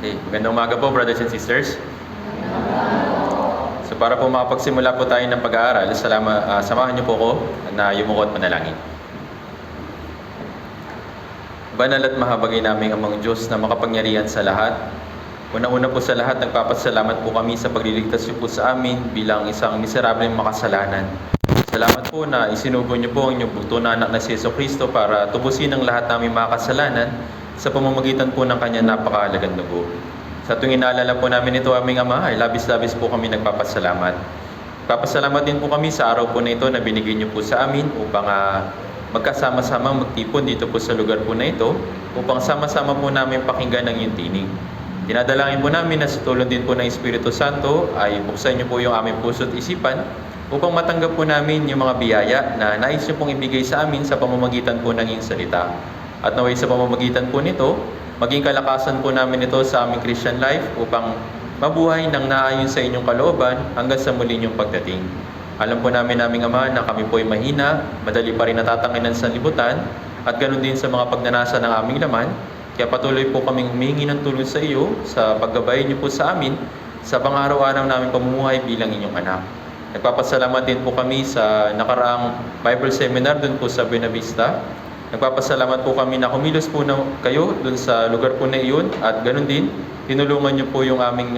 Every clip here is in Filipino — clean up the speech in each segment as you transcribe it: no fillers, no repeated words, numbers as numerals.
Okay, magandang umaga po, brothers and sisters. So para po makapagsimula po tayo ng pag-aaral, samahan niyo po ko na yumuko at manalangin. Banal at mahabagay naming Amang Diyos na makapangyarihan sa lahat. Una-una po sa lahat, nagpapasalamat po kami sa pagliligtas niyo po sa amin bilang isang miserableng makasalanan. Salamat po na isinugo niyo po ang inyong buto na anak na si Jesucristo para tubusin ang lahat naming makasalanan sa pamamagitan po ng kanyang napakahalagang dugo. Sa tuwing inaalala po namin ito, aming Ama, ay labis-labis po kami nagpapasalamat. Nagpapasalamat din po kami sa araw po na ito na binigay niyo po sa amin upang magkasama-sama magtipon dito po sa lugar po na ito upang sama-sama po namin pakinggan ang iyong tinig. Dinadalangin po namin na sa tulong din po ng Espiritu Santo ay buksan niyo po yung aming puso at isipan upang matanggap po namin yung mga biyaya na nais niyo pong ibigay sa amin sa pamamagitan po ng iyong salita. At naway sa pamamagitan po nito, maging kalakasan po namin ito sa aming Christian life upang mabuhay ng naayon sa inyong kalooban hanggang sa muli niyong pagdating. Alam po namin Ama na kami po ay mahina, madali pa rin natatanginan sa libutan, at ganoon din sa mga pagnanasa ng aming laman. Kaya patuloy po kaming humingi ng tulong sa iyo sa paggabay niyo po sa amin sa pang-araw-araw namin pamumuhay bilang inyong anak. Nagpapasalamat din po kami sa nakaraang Bible Seminar dun po sa Buena Vista. Nagpapasalamat po kami na kumilos po na kayo dun sa lugar po na iyon, at ganoon din, tinulungan niyo po yung aming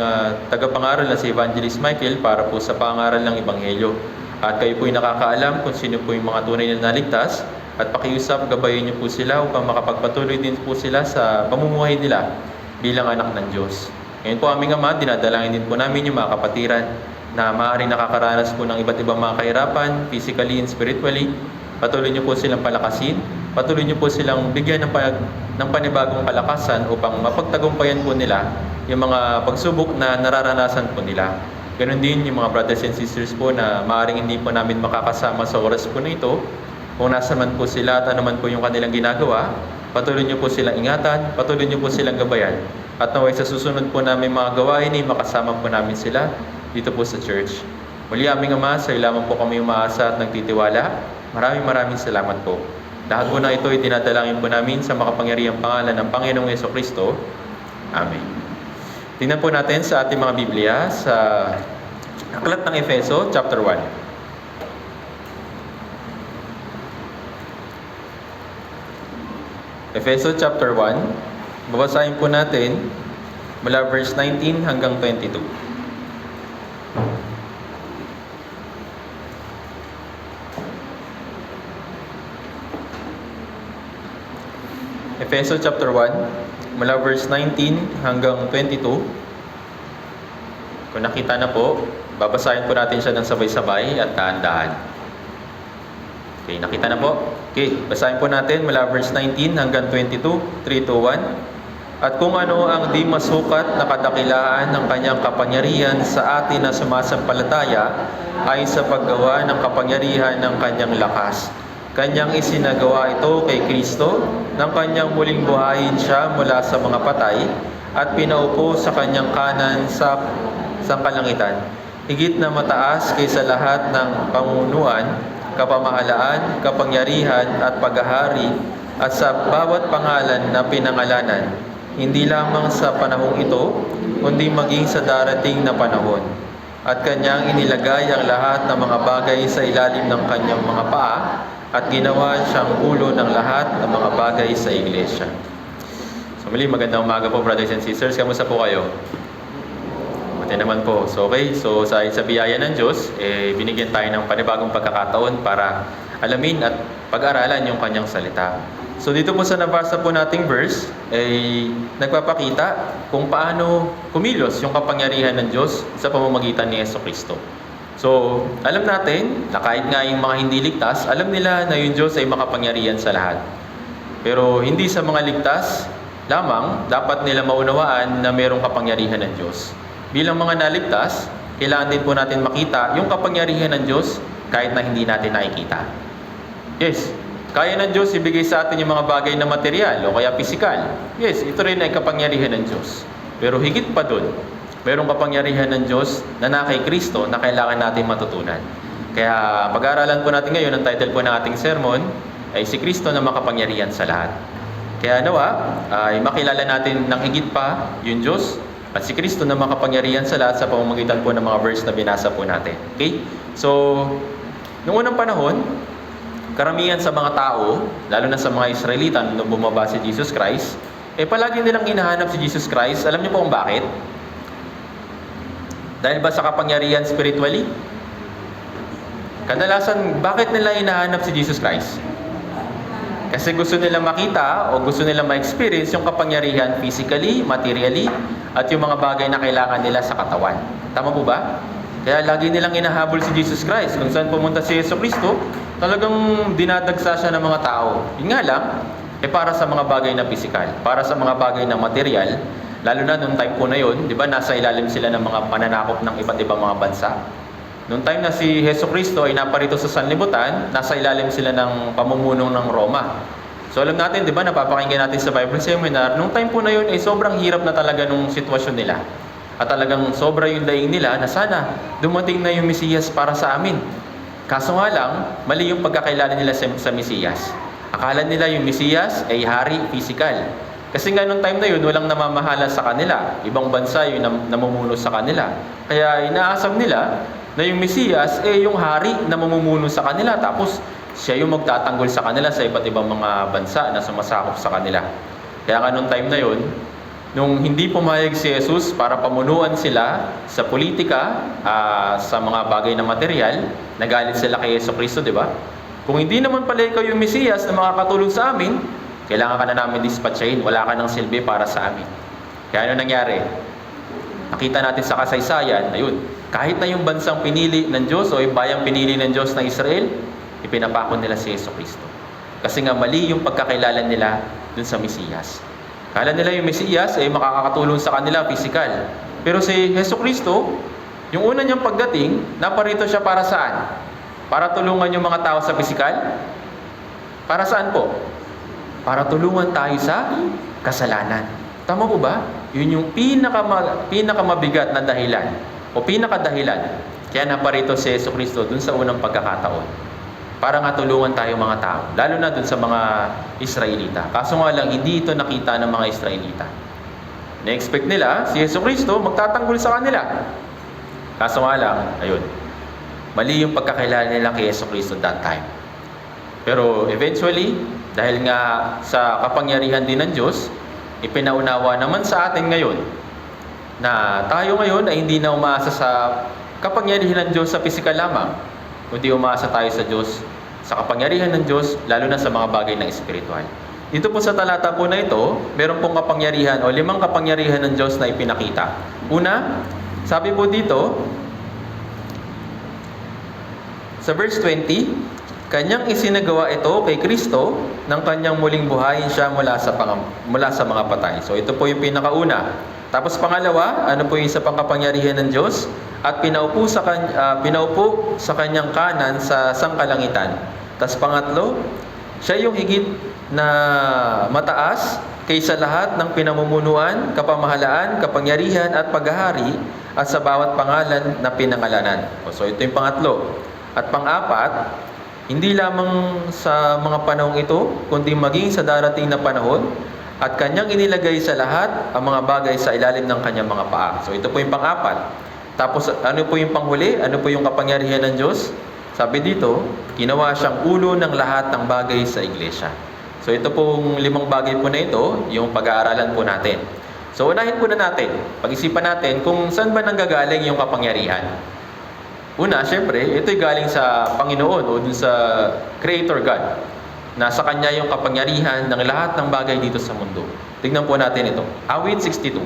tagapangaral na si Evangelist Michael para po sa pangaral ng Ebanghelyo. At kayo po ay nakakaalam kung sino po yung mga tunay na naligtas, at pakiusap, gabayin niyo po sila upang makapagpatuloy din po sila sa pamumuhay nila bilang anak ng Diyos. Ngayon po aming Ama, dinadalangin din po namin yung mga kapatiran na maaaring nakakaranas po ng iba't ibang mga kahirapan, physically and spiritually. Patuloy niyo po silang palakasin. Patuloy niyo po silang bigyan ng panibagong kalakasan upang mapagtagumpayan po nila yung mga pagsubok na nararanasan po nila. Ganon din yung mga brothers and sisters po na maaaring hindi po namin makakasama sa oras po na ito. Kung nasa man po sila at ano man po yung kanilang ginagawa, patuloy niyo po silang ingatan, patuloy niyo po silang gabayan. At naway sa susunod po namin mga gawain ay makasama po namin sila dito po sa church. Muli aming Ama, sa iyo lamang po kami umaasa at nagtitiwala. Maraming salamat po. Lahat po na ito ay dinadalangin po namin sa makapangyarihang pangalan ng Panginoong Jesucristo. Amen. Tingnan po natin sa ating mga Biblia sa Aklat ng Efeso, chapter 1. Efeso chapter 1, babasahin po natin mula verse 19 hanggang 22. Efeso chapter 1, mula verse 19 hanggang 22. Kung nakita na po, babasahin po natin siya ng sabay-sabay at dahan-dahan. Okay, nakita na po? Okay, basahin po natin mula verse 19 hanggang 22, 3 to 1. At kung ano ang di masukat na kadakilaan ng kanyang kapangyarihan sa atin na sumasampalataya ay sa paggawa ng kapangyarihan ng kanyang lakas. Kanyang isinagawa ito kay Kristo nang kanyang muling buhayin siya mula sa mga patay at pinaupo sa kanyang kanan sa kalangitan. Higit na mataas kaysa lahat ng pamunuan, kapamahalaan, kapangyarihan at paghahari at sa bawat pangalan na pinangalanan, hindi lamang sa panahong ito, kundi maging sa darating na panahon. At kanyang inilagay ang lahat ng mga bagay sa ilalim ng kanyang mga paa at ginawa siyang ulo ng lahat ng mga bagay sa iglesia. So muli, magandang umaga po brothers and sisters. Kamusta po kayo? Buti naman po. So okay, so sa biyaya ng Diyos, binigyan tayo ng panibagong pagkakataon para alamin at pag-aralan yung kanyang salita. So dito po sa nabasa po nating verse, ay nagpapakita kung paano kumilos yung kapangyarihan ng Diyos sa pamamagitan ni Jesucristo. So, alam natin na kahit nga yung mga hindi ligtas, alam nila na yung Diyos ay makapangyarihan sa lahat. Pero hindi sa mga ligtas lamang, dapat nila maunawaan na mayroong kapangyarihan ng Diyos. Bilang mga naligtas, kailangan din po natin makita yung kapangyarihan ng Diyos kahit na hindi natin nakikita. Yes, kaya ng Diyos ibigay sa atin yung mga bagay na material o kaya pisikal. Yes, ito rin ay kapangyarihan ng Diyos. Pero higit pa doon, mayroong kapangyarihan ng Diyos na kay Kristo na kailangan natin matutunan. Kaya pag-aaralan po natin ngayon, ang title po ng ating sermon ay si Kristo na makapangyarihan sa lahat. Kaya nawa ay makilala natin ng higit pa yung Diyos at si Kristo na makapangyarihan sa lahat sa pamamagitan po ng mga verse na binasa po natin. Okay? So, noong unang panahon, karamihan sa mga tao, lalo na sa mga Israelita nung bumaba si Jesus Christ, palagi nilang hinahanap si Jesus Christ. Alam niyo po kung bakit? Dahil ba sa kapangyarihan spiritually? Kadalasan, bakit nila hinahanap si Jesus Christ? Kasi gusto nilang makita o gusto nilang ma-experience yung kapangyarihan physically, materially, at yung mga bagay na kailangan nila sa katawan. Tama po ba? Kaya lagi nilang hinahabol si Jesus Christ. Kung saan pumunta si Yesu Cristo, talagang dinadagsa siya ng mga tao. Yun nga lang, para sa mga bagay na physical, para sa mga bagay na material, lalo na nung time po na yun, di ba, nasa ilalim sila ng mga pananakop ng iba't ibang mga bansa. Nung time na si Yesu Cristo ay naparito sa sanlibutan, nasa ilalim sila ng pamumuno ng Roma. So alam natin, di ba, napapakinggan natin sa Bible Seminar, nung time po na yun ay sobrang hirap na talaga nung sitwasyon nila. At talagang sobra yung daing nila na sana dumating na yung Mesiyas para sa amin. Kaso nga lang, mali yung pagkakilala nila sa Mesiyas. Akala nila yung Mesiyas ay hari physical. Kasi nga nung time na yun, walang namamahala sa kanila. Ibang bansa yung namumuno sa kanila. Kaya inaasam nila na yung Mesiyas yung hari na mamumuno sa kanila. Tapos siya yung magtatanggol sa kanila sa iba't ibang mga bansa na sumasakop sa kanila. Kaya nga nung time na yun, nung hindi pumayag si Jesus para pamunuan sila sa politika, sa mga bagay na material, nagalit sila kay Yesu Cristo, di ba? Kung hindi naman pala ikaw yung Mesiyas na makakatulong sa amin, kailangan ka na namin dispatchahin, wala ka ng silbi para sa amin. Kaya ano nangyari? Nakita natin sa kasaysayan, ayun, kahit na yung bansang pinili ng Diyos o yung bayang pinili ng Diyos na Israel, ipinapako nila si Yesu Cristo. Kasi nga mali yung pagkakilala nila dun sa Mesiyas. Kala nila yung Mesiyas ay makakatulong sa kanila physical. Pero si Yesu Cristo, yung una niyang pagdating, naparito siya para saan? Para tulungan yung mga tao sa physical? Para saan po? Para tulungan tayo sa kasalanan. Tama po ba? Yun yung pinakamabigat na dahilan o pinakadahilan. Kaya naparito si Yesu Cristo dun sa unang pagkakataon. Para nga tulungan tayo mga tao, lalo na dun sa mga Israelita. Kaso nga lang, hindi ito nakita ng mga Israelita. Na-expect nila, si Yesu Cristo magtatanggol sa kanila. Kaso nga lang, ayun, mali yung pagkakilala nila kay Yesu Cristo that time. Pero eventually, dahil nga sa kapangyarihan din ng Diyos, ipinaunawa naman sa atin ngayon na tayo ngayon ay hindi na umaasa sa kapangyarihan ng Diyos sa physical lamang, kundi umaasa tayo sa Diyos, sa kapangyarihan ng Diyos, lalo na sa mga bagay na espiritual. Dito po sa talata po na ito, meron pong kapangyarihan o 5 kapangyarihan ng Diyos na ipinakita. Una, sabi po dito, sa verse 20, Kanyang isinagawa ito kay Kristo nang kanyang muling buhayin siya mula sa mga patay. So ito po yung pinakauna. Tapos pangalawa, ano po yung isa pang kapangyarihan ng Diyos? At pinaupo sa kanyang kanan sa sangkalangitan. Tapos pangatlo, siya yung higit na mataas kaysa lahat ng pinamumunuan, kapamahalaan, kapangyarihan at paghahari at sa bawat pangalan na pinangalanan. So ito yung pangatlo. At pang-apat, hindi lamang sa mga panahong ito, kundi maging sa darating na panahon, at kanyang inilagay sa lahat ang mga bagay sa ilalim ng kanyang mga paa. So ito po yung pang-apat. Tapos ano po yung panghuli? Ano po yung kapangyarihan ng Diyos? Sabi dito, ginawa siyang ulo ng lahat ng bagay sa iglesia. So ito pong 5 bagay po na ito, yung pag-aaralan po natin. So unahin po na natin, pag-isipan natin kung saan ba nanggagaling yung kapangyarihan. Una, syempre, ito'y galing sa Panginoon o dun sa Creator God. Nasa Kanya yung kapangyarihan ng lahat ng bagay dito sa mundo. Tignan po natin ito. Awit 62.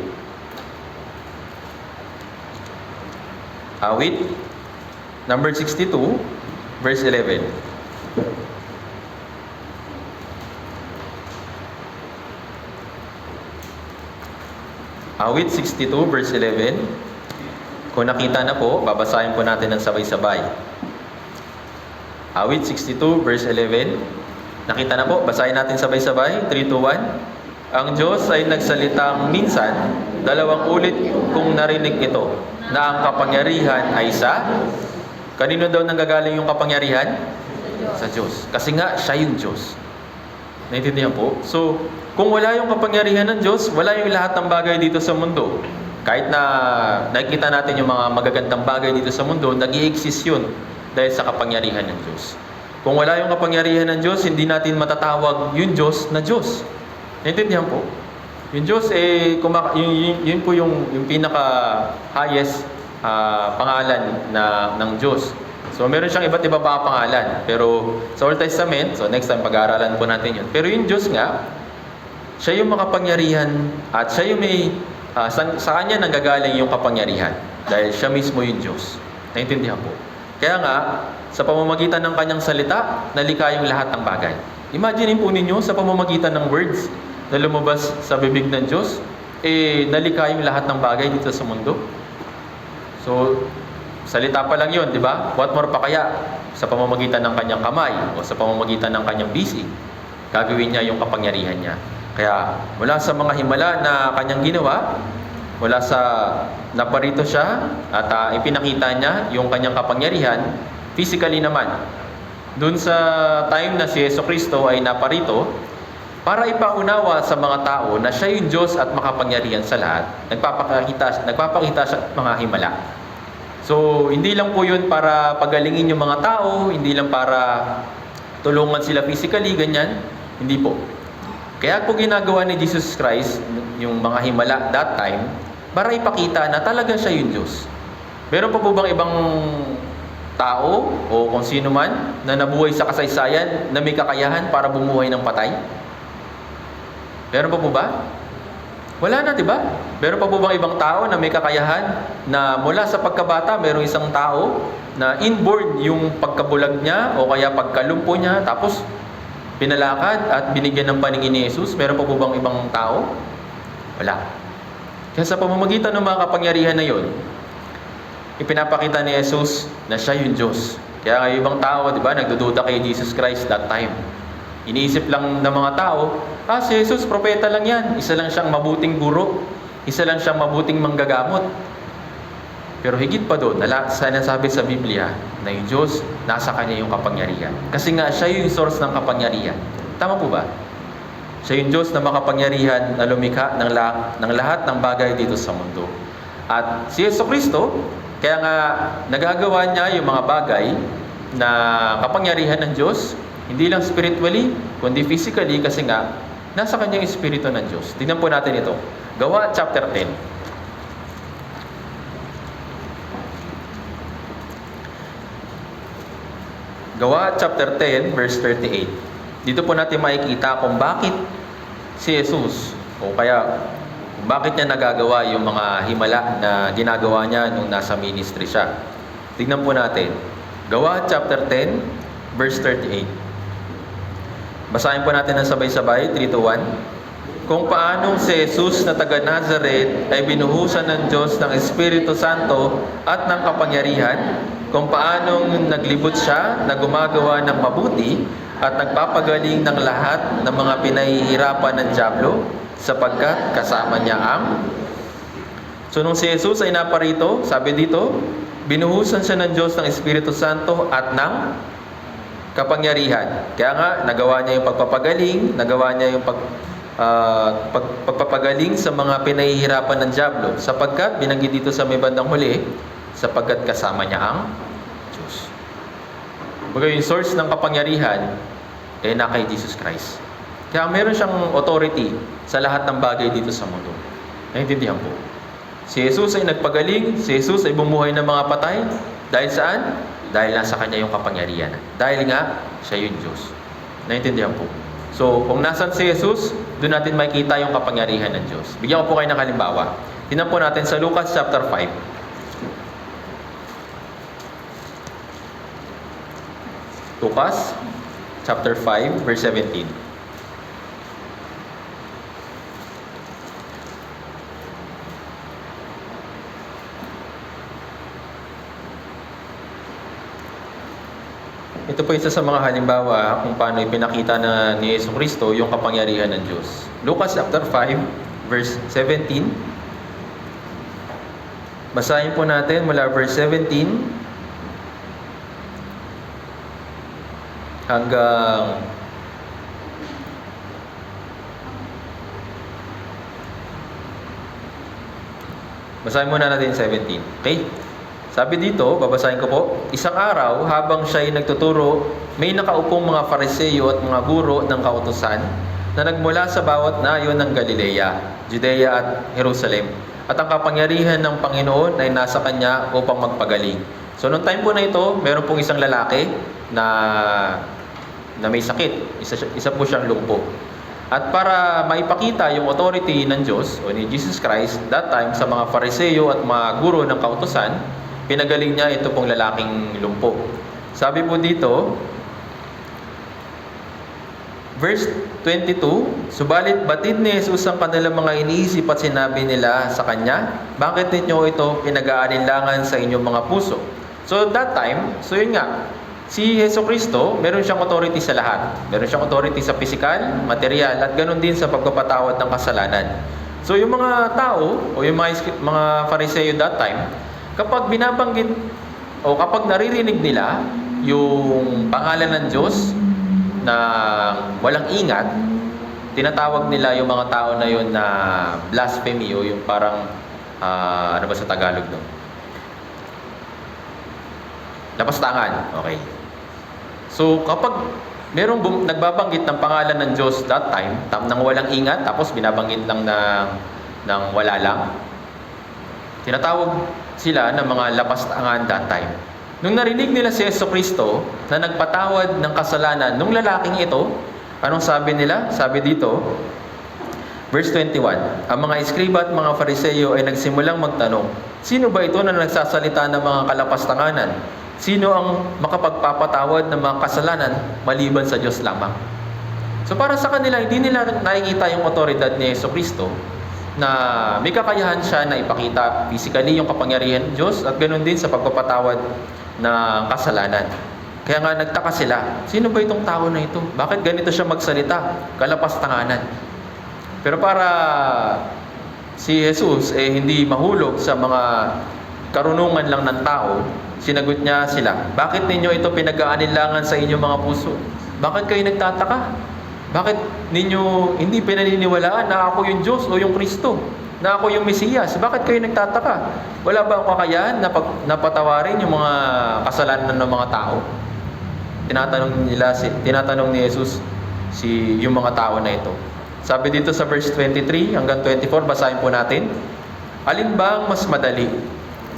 Awit, number 62, verse 11. Awit 62, verse 11. Kung nakita na po, babasahin po natin ng sabay-sabay. Awit 62, verse 11. Nakita na po, basahin natin sabay-sabay. 3, 2, 1. Ang Diyos ay nagsalitang minsan, 2 ulit kung narinig ito, na ang kapangyarihan ay sa... Kanino daw nanggagaling yung kapangyarihan? Sa Diyos. Kasi nga, siya yung Diyos. Naintindihan po? So, kung wala yung kapangyarihan ng Diyos, wala yung lahat ng bagay dito sa mundo. Kahit na nakikita natin yung mga magagandang bagay dito sa mundo, nag-i-exist yun dahil sa kapangyarihan ng Diyos. Kung wala yung kapangyarihan ng Diyos, hindi natin matatawag yung Diyos na Diyos. Naintindihan po? Yung Diyos, yun po yung pinaka-highest pangalan ng Diyos. So, meron siyang iba't iba pa pangalan. Pero sa Old Testament, so next time pag-aaralan po natin yun. Pero yung Diyos nga, siya yung makapangyarihan at siya yung may, sa kanya nanggagaling yung kapangyarihan. Dahil siya mismo yung Diyos. Naintindihan po. Kaya nga, sa pamamagitan ng kanyang salita, nalika yung lahat ng bagay. Imagine po ninyo, sa pamamagitan ng words na lumabas sa bibig ng Diyos, nalika yung lahat ng bagay dito sa mundo. So, salita pa lang yun, di ba? What more pa kaya sa pamamagitan ng kanyang kamay o sa pamamagitan ng kanyang bisig, gagawin niya yung kapangyarihan niya. Kaya, mula sa mga himala na kanyang ginawa, mula sa naparito siya at ipinakita niya yung kanyang kapangyarihan, physically naman. Doon sa time na si Jesucristo ay naparito, para ipaunawa sa mga tao na siya yung Diyos at makapangyarihan sa lahat, nagpapakita siya mga himala. So, hindi lang po yun para pagalingin yung mga tao, hindi lang para tulungan sila physically, ganyan. Hindi po. Kaya po ginagawa ni Jesus Christ yung mga himala that time para ipakita na talaga siya yung Diyos. Meron pa po bang ibang tao o kung sino man na nabuhay sa kasaysayan na may kakayahan para bumuhay ng patay? Meron pa po ba? Wala na, di ba? Meron pa po bang ibang tao na may kakayahan na mula sa pagkabata, merong isang tao na inborn yung pagkabulag niya o kaya pagkalumpo niya, tapos pinalakad at binigyan ng paningin ni Jesus? Meron pa po bang ibang tao? Wala. Kaya sa pamamagitan ng mga kapangyarihan na yon, ipinapakita ni Jesus na siya yung Diyos. Kaya nga ibang tao, di ba, nagdududa kay Jesus Christ that time. Iniisip lang ng mga tao, si Jesus, propeta lang yan. Isa lang siyang mabuting guro. Isa lang siyang mabuting manggagamot. Pero higit pa doon, sinasabi sa Biblia na yung Diyos, nasa Kanya yung kapangyarihan. Kasi nga, siya yung source ng kapangyarihan. Tama po ba? Siya yung Diyos na makapangyarihan na lumikha ng lahat ng bagay dito sa mundo. At si Jesucristo, kaya nga nagagawa niya yung mga bagay na kapangyarihan ng Diyos, hindi lang spiritually, kundi physically, kasi nga, nasa Kanya yung Espiritu ng Diyos. Tingnan po natin ito. Gawa chapter 10. Gawa chapter 10, verse 38. Dito po natin makikita kung bakit si Jesus, o kaya kung bakit niya nagagawa yung mga himala na ginagawa niya nung nasa ministry siya. Tingnan po natin. Gawa chapter 10, verse 38. Basahin po natin ng sabay-sabay, 3-1. Kung paanong si Jesus na taga Nazaret ay binuhusan ng Diyos ng Espiritu Santo at ng kapangyarihan, kung paanong naglibot siya na gumagawa ng mabuti at nagpapagaling ng lahat ng mga pinahihirapan ng dyablo, sapagkat kasama niya ang... So, nung si Jesus ay naparito, sabi dito, binuhusan siya ng Diyos ng Espiritu Santo at ng kapangyarihan. Kaya nga, nagawa niya yung pagpapagaling, nagawa niya yung pagpapagaling sa mga pinahihirapan ng dyablo, sapagkat, binanggit dito sa may bandang huli, sapagkat kasama niya ang Diyos. Baga yung source ng kapangyarihan ay na kay Jesus Christ. Kaya meron siyang authority sa lahat ng bagay dito sa mundo. Naintindihan po. Si Jesus ay nagpagaling, si Jesus ay bumuhay ng mga patay. Dahil saan? Dahil nasa Kanya yung kapangyarihan. Dahil nga, siya yung Diyos. Naintindihan po. So, kung nasan si Jesus, doon natin makikita yung kapangyarihan ng Diyos. Bigyan ko po kayo ng halimbawa. Tingnan po natin sa Lucas chapter 5. Lucas chapter 5, verse 17. Ito po isa sa mga halimbawa kung paano ipinakita na ni Jesucristo yung kapangyarihan ng Diyos. Lucas chapter 5, verse 17. Basahin po natin mula verse 17 hanggang Basahin muna natin 17. Okay? Sabi dito, babasahin ko po, isang araw habang siya'y nagtuturo, may nakaupong mga Fariseo at mga guro ng kautusan na nagmula sa bawat nayon ng Galilea, Judea at Jerusalem. At ang kapangyarihan ng Panginoon ay nasa kanya upang magpagaling. So, noong time po na ito, meron pong isang lalaki na may sakit. Isa po siyang lumpo. At para maipakita yung authority ng Diyos o ni Jesus Christ, that time sa mga Fariseo at mga guro ng kautusan, pinagaling niya ito pong lalaking lumpo. Sabi po dito, verse 22, subalit batid ni Jesus ang kanilang mga iniisip at sinabi nila sa kanya, bakit ninyo ito pinag-aalinlangan sa inyong mga puso? So that time, so yun nga, si Jesucristo, meron siyang authority sa lahat. Meron siyang authority sa physical, material, at ganoon din sa pagpapatawad ng kasalanan. So yung mga tao, o yung mga Fariseo that time, kapag binabanggit, o kapag naririnig nila yung pangalan ng Diyos na walang ingat, tinatawag nila yung mga tao na yun na blasphemy, o yung parang, ano ba sa Tagalog no? Lapastangan. Okay. So, kapag merong nagbabanggit ng pangalan ng Diyos that time, nang walang ingat, tapos binabanggit lang ng wala lang, tinatawag sila ng mga lapastangan that time. Nung narinig nila si Jesucristo na nagpatawad ng kasalanan nung lalaking ito, anong sabi nila? Sabi dito, verse 21, ang mga eskriba at mga Fariseo ay nagsimulang magtanong, sino ba ito na nagsasalita ng mga kalapastanganan? Sino ang makapagpapatawad ng mga kasalanan maliban sa Diyos lamang? So para sa kanila, hindi nila nakikita yung otoridad ni Jesucristo na may kakayahan siya na ipakita physically yung kapangyarihan ng Diyos at ganoon din sa pagpapatawad ng kasalanan. Kaya nga nagtaka sila, sino ba itong tao na ito? Bakit ganito siya magsalita? Kalapastanganan. Pero para si Jesus hindi mahulog sa mga karunungan lang ng tao, sinagot niya sila, bakit ninyo ito pinag-aalinlangan sa inyong mga puso? Bakit kayo nagtataka? Bakit ninyo hindi pinaniniwalaan na ako yung Diyos o yung Kristo? Na ako yung Mesiyas? Bakit kayo nagtataka? Wala ba akong kakayahan na patawarin yung mga kasalanan ng mga tao? Tinatanong ni Jesus yung mga tao na ito. Sabi dito sa verse 23 hanggang 24, basahin po natin. Alin ba ang mas madali?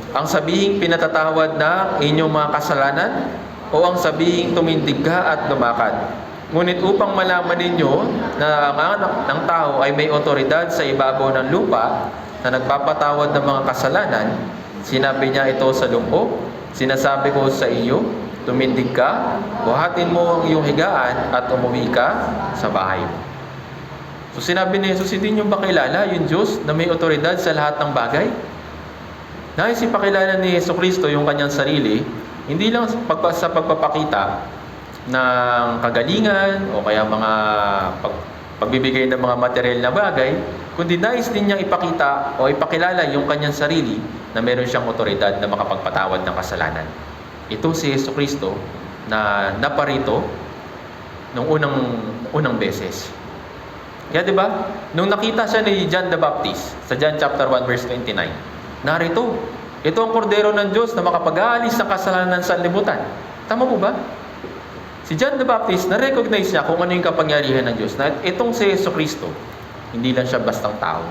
Ang sabihing pinatatawad na inyong mga kasalanan o ang sabihing tumindig ka at lumakad? Ngunit upang malaman ninyo na ang anak ng tao ay may otoridad sa ibabaw ng lupa na nagpapatawad ng mga kasalanan, sinabi niya ito sa lumpo, sinasabi ko sa iyo, tumindig ka, buhatin mo ang iyong higaan at umuwi ka sa bahay mo. So sinabi ni Jesus, hindi niyo ba kilala yung Diyos na may otoridad sa lahat ng bagay? Nais ipakilala ni Jesucristo yung kanyang sarili, hindi lang sa pagpapakita ng kagalingan o kaya mga pagbibigay ng mga material na bagay, kundi nais din niyang ipakita o ipakilala yung kanyang sarili na meron siyang otoridad na makapagpatawad ng kasalanan. Ito si Jesucristo na naparito nung unang beses. Kaya diba, nung nakita siya ni John the Baptist sa John chapter 1 verse 29, narito, ito ang kordero ng Diyos na makapag-aalis ng kasalanan sa libutan. Tama mo ba? Si John the Baptist, na-recognize niya kung ano yung kapangyarihan ng Diyos. Na itong si Jesucristo, hindi lang siya bastang tao.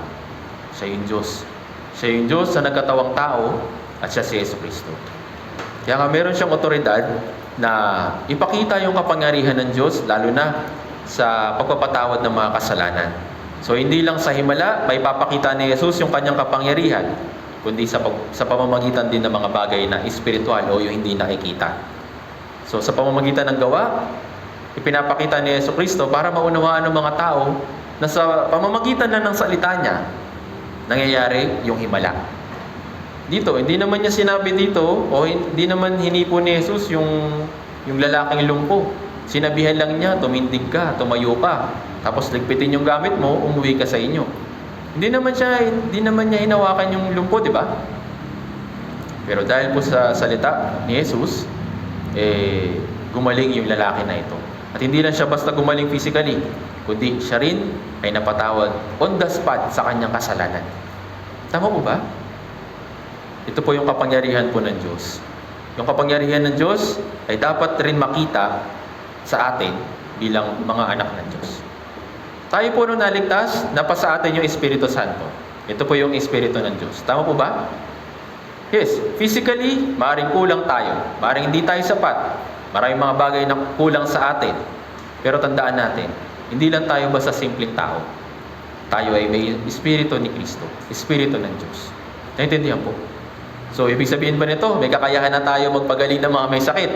Siya yung Diyos. Siya yung Diyos na nagkatawang tao at siya si Jesucristo. Kaya nga meron siyang otoridad na ipakita yung kapangyarihan ng Diyos, lalo na sa pagpapatawad ng mga kasalanan. So hindi lang sa himala, may papakita ni Jesus yung kanyang kapangyarihan, kundi sa pamamagitan din ng mga bagay na espiritual o yung hindi nakikita. So sa pamamagitan ng gawa, ipinapakita ni Jesucristo para maunawaan ng mga tao na sa pamamagitan na ng salita niya, nangyayari yung himala. Dito, hindi naman niya sinabi dito, o hindi naman hinipo ni Jesus yung lalaking lumpo. Sinabihan lang niya, tumindig ka, tumayo ka, tapos ligpitin yung gamit mo, umuwi ka sa inyo. Hindi naman niya hinawakan yung lumpo, di ba? Pero dahil po sa salita ni Jesus, gumaling yung lalaki na ito. At hindi lang siya basta gumaling physically, kundi siya rin ay napatawad on the spot sa kanyang kasalanan. Tama po ba? Ito po yung kapangyarihan po ng Diyos. Yung kapangyarihan ng Diyos ay dapat rin makita sa atin bilang mga anak ng Diyos. Tayo po nung naligtas, napasa atin yung Espiritu Santo. Ito po yung Espiritu ng Diyos. Tama po ba? Yes, physically, maaaring kulang tayo. Maaaring hindi tayo sapat. Maraming mga bagay na kulang sa atin. Pero tandaan natin, hindi lang tayo basta simpleng tao. Tayo ay may Espiritu ni Kristo. Espiritu ng Diyos. Naintindihan po? So, ibig sabihin ba nito, may kakayahan na tayo magpagaling ng mga may sakit?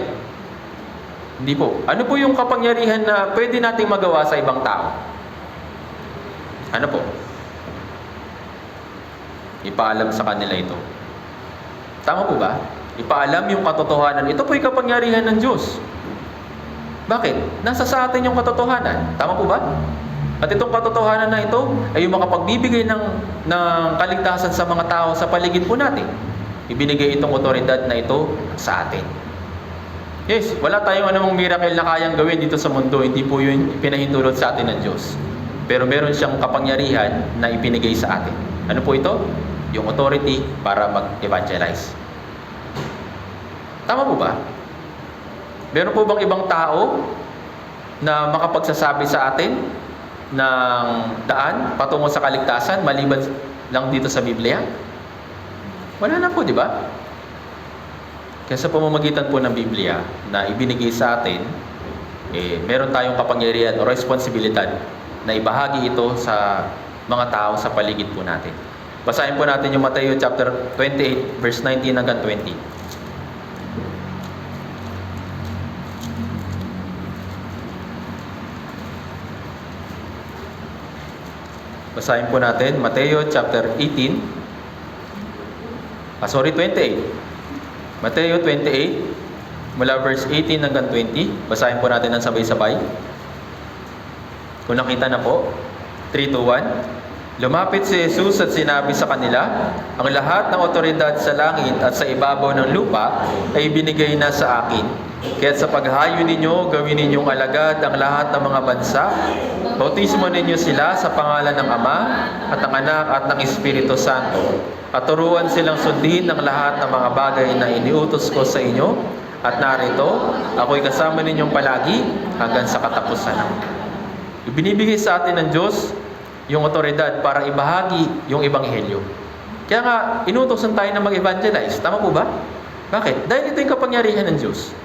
Hindi po. Ano po yung kapangyarihan na pwede nating magawa sa ibang tao? Ano po? Ipaalam sa kanila ito. Tama po ba? Ipaalam yung katotohanan. Ito po yung kapangyarihan ng Diyos. Bakit? Nasa sa atin yung katotohanan. Tama po ba? At itong katotohanan na ito ay yung makapagbibigay ng kaligtasan sa mga tao sa paligid po natin. Ibinigay itong otoridad na ito sa atin. Yes, wala tayong anumang miracle na kayang gawin dito sa mundo. Hindi po yun pinahintulot sa atin ng Diyos. Pero meron siyang kapangyarihan na ipinigay sa atin. Ano po ito? Yung authority para mag-evangelize. Tama po ba? Meron po bang ibang tao na makapagsasabi sa atin ng daan patungo sa kaligtasan maliban lang dito sa Biblia? Wala na po, di ba? Kaya sa pamamagitan po ng Biblia na ibinigay sa atin, meron tayong kapangyarihan o responsibilidad na ibahagi ito sa mga tao sa paligid po natin. Basahin po natin yung Mateo chapter 28, verse 19 hanggang 20. Basahin po natin Mateo chapter 28. 28. Mateo 28, mula verse 18 hanggang 20. Basahin po natin ng sabay-sabay. Kung nakita na po, 3, 2, 1. Lumapit si Jesus at sinabi sa kanila, ang lahat ng otoridad sa langit at sa ibabaw ng lupa ay binigay na sa akin. Kaya't sa paghayo ninyo, gawin ninyong alagad ang lahat ng mga bansa. Bautismo ninyo sila sa pangalan ng Ama at ng Anak at ng Espiritu Santo. At turuan silang sundin ng lahat ng mga bagay na iniutos ko sa inyo. At narito, ako'y kasama ninyong palagi hanggang sa katapusan. Ibinibigay sa atin ng Diyos yung otoridad para ibahagi yung ebanghelyo. Kaya nga, inutosan tayo na mag-evangelize. Tama po ba? Bakit? Dahil ito yung kapangyarihan ng Diyos.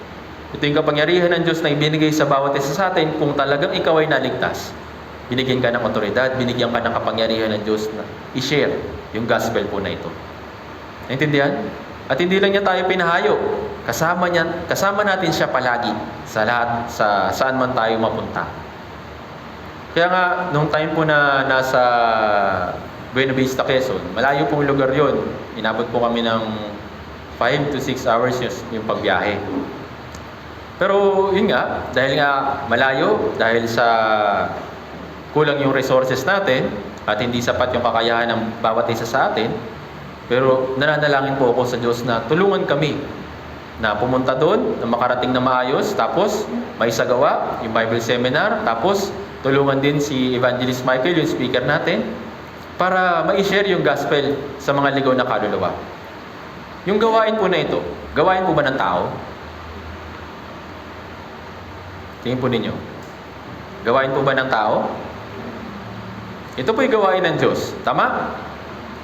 Ito yung kapangyarihan ng Diyos na ibinigay sa bawat isa sa atin kung talagang ikaw ay naligtas. Binigyan ka ng otoridad, binigyan ka ng kapangyarihan ng Diyos na i-share yung gospel po na ito. Naintindihan? At hindi lang niya tayo pinahayo. Kasama natin siya palagi sa lahat, saan man tayo mapunta. Kaya nga, nung time po na nasa Buena Vista, Quezon, malayo pong lugar yon. Inabot po kami ng 5 to 6 hours yung pagbiyahe. Pero yun nga, dahil nga malayo, dahil sa kulang yung resources natin at hindi sapat yung kakayahan ng bawat isa sa atin, pero nananalangin po ako sa Diyos na tulungan kami na pumunta doon, na makarating na maayos, tapos may isagawa yung Bible seminar, tapos tulungan din si Evangelist Michael, yung speaker natin, para ma-share yung gospel sa mga ligaw na kaluluwa. Yung gawain po na ito, gawain po ba ng tao? Tingin po ninyo. Gawain po ba ng tao? Ito po yung gawain ng Diyos. Tama?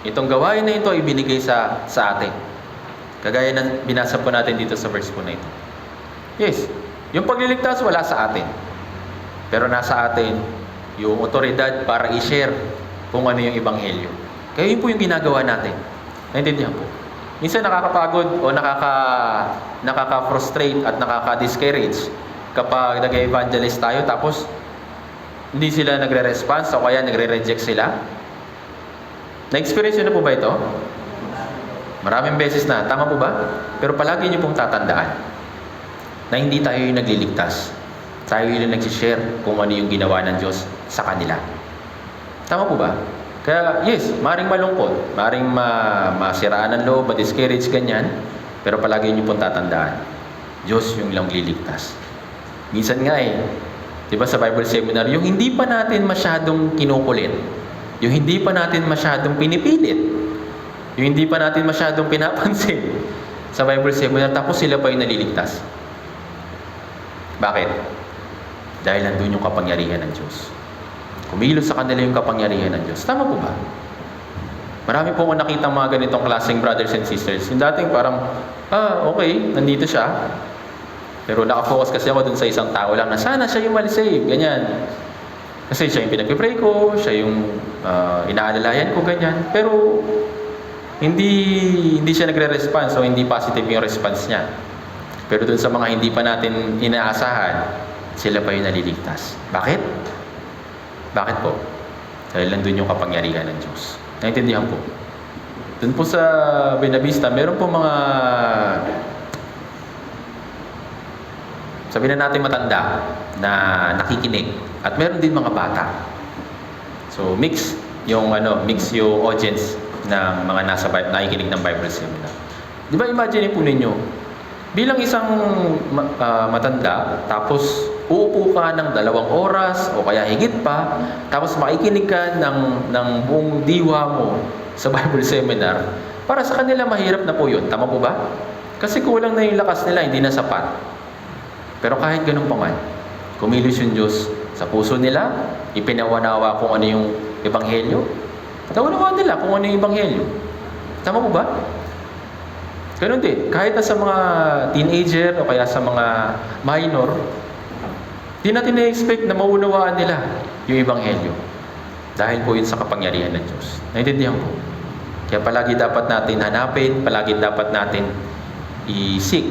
Itong gawain na ito ay binigay sa atin. Kagaya ng binasa po natin dito sa verse po na ito. Yes, yung pagliligtas wala sa atin. Pero nasa atin yung otoridad para i-share kung ano yung ebanghelyo. Kaya yun po yung ginagawa natin. Naintindihan po? Minsan nakakapagod o nakaka-frustrate at nakaka-discourage kapag nag-evangelize tayo tapos hindi sila nagre-response o kaya nagre-reject sila. Na-experience nyo na po ba ito? Maraming beses na. Tama po ba? Pero palagi nyo pong tatandaan na hindi tayo yung nagliligtas. Tayo yung nag-share kung ano yung ginawa ng Diyos sa kanila. Tama po ba? Kaya yes, maring malungkot, maring masiraan ng loob, ma-discourage, ganyan. Pero palagi nyo pong tatandaan, Diyos yung lang liligtas. Minsan nga di ba sa Bible seminar, yung hindi pa natin masyadong kinukulit, yung hindi pa natin masyadong pinipilit, Yung hindi pa natin masyadong pinapansin sa Bible seminar, tapos sila pa yung naliligtas. Bakit? Dahil nandun yung kapangyarihan ng Diyos. Kumilos sa kanila yung kapangyarihan ng Diyos. Tama po ba? Marami po akong nakita mga ganitong klaseng brothers and sisters. Yung dating parang, okay, nandito siya. Pero nakafocus kasi ako dun sa isang tao lang na sana siya yung malisave, ganyan. Kasi siya yung pinagpipray ko, siya yung inaalalayan ko, ganyan. Pero hindi siya nagre-response, so hindi positive yung response niya. Pero dun sa mga hindi pa natin inaasahan, sila pa yung naliligtas. Bakit? Bakit po? Dahil nandun yung kapangyarihan ng Diyos. Naintindihan po. Dun po sa Buenavista, meron po mga, sabihin na natin matanda na nakikinig. At meron din mga bata. So mix yung audience ng mga nakikinig ng Bible seminar. Di ba imagine po ninyo, bilang isang matanda, tapos uupo ka ng 2 oras o kaya higit pa, tapos makikinig ka ng buong diwa mo sa Bible seminar, para sa kanila mahirap na po yun. Tama po ba? Kasi kulang na yung lakas nila, hindi na sapat. Pero kahit ganun pa man, kumilos yung Diyos sa puso nila, ipinawanawa kung ano yung ebanghelyo. Naunawa nila kung ano yung ebanghelyo. Tama po ba? Ganun din. Kahit na sa mga teenager o kaya sa mga minor, di natin na-expect na maunawaan nila yung ebanghelyo. Dahil po yun sa kapangyarihan ng Diyos. Naintindihan po. Kaya palagi dapat natin hanapin, palagi dapat natin i-seek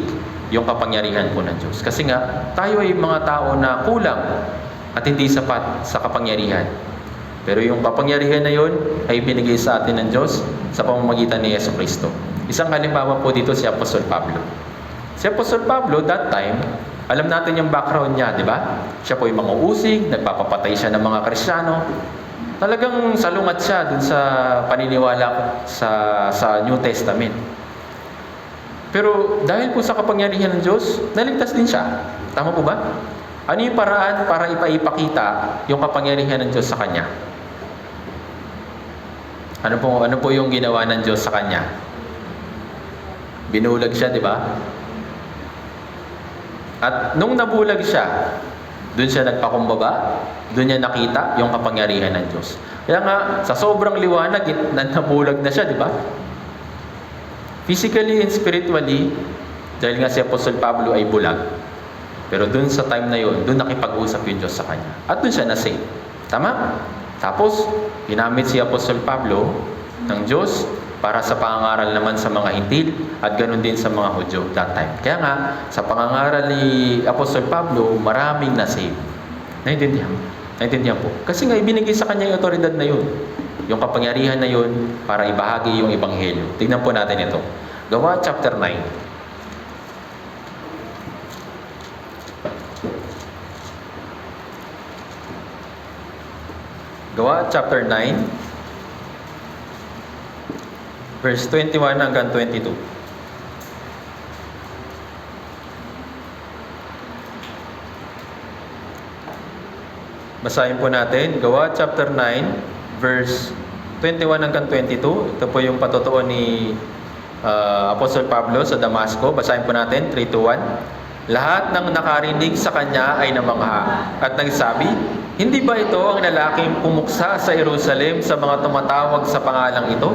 yung kapangyarihan po ng Diyos. Kasi nga, tayo ay mga tao na kulang at hindi sapat sa kapangyarihan. Pero yung kapangyarihan na yun ay binigay sa atin ng Diyos sa pamamagitan ni Yesu Cristo. Isang halimbawa po dito si Apostol Pablo. Si Apostol Pablo, that time, alam natin yung background niya, di ba? Siya po yung mga usig, nagpapapatay siya ng mga Kristiyano. Talagang salungat siya dun sa paniniwala sa New Testament. Pero dahil po sa kapangyarihan ng Diyos, naligtas din siya. Tama po ba? Ano yung paraan para ipaipakita yung kapangyarihan ng Diyos sa kanya? Ano po yung ginawa ng Diyos sa kanya? Binulag siya, di ba? At nung nabulag siya, doon siya nagpakumbaba, doon niya nakita yung kapangyarihan ng Diyos. Kaya nga, sa sobrang liwanag, nabulag na siya, di ba? Physically and spiritually, dahil nga si Apostol Pablo ay bulag. Pero doon sa time na yun, doon nakipag-usap yung Diyos sa kanya. At doon siya na-save. Tama? Tapos, ginamit si Apostol Pablo ng Diyos para sa pangangaral naman sa mga Hintil at ganoon din sa mga Hudyo that time. Kaya nga, sa pangangaral ni Apostol Pablo, maraming na-save. Naintindihan po. Kasi nga, ibinigay sa kanya yung otoridad na yun. Yung kapangyarihan na yun para ibahagi yung ebanghelyo. Tignan po natin ito. Gawa chapter 9. Gawa chapter 9 verse 21 hanggang 22. Basahin po natin. Gawa chapter 9 verse 21 hanggang 22. Ito po yung patotoo ni Apostol Pablo sa Damasco. Basahin po natin. 3, 2, 1. Lahat ng nakarinig sa kanya ay namangha at nagsabi, hindi ba ito ang lalaking pumuksa sa Jerusalem sa mga tumatawag sa pangalang ito?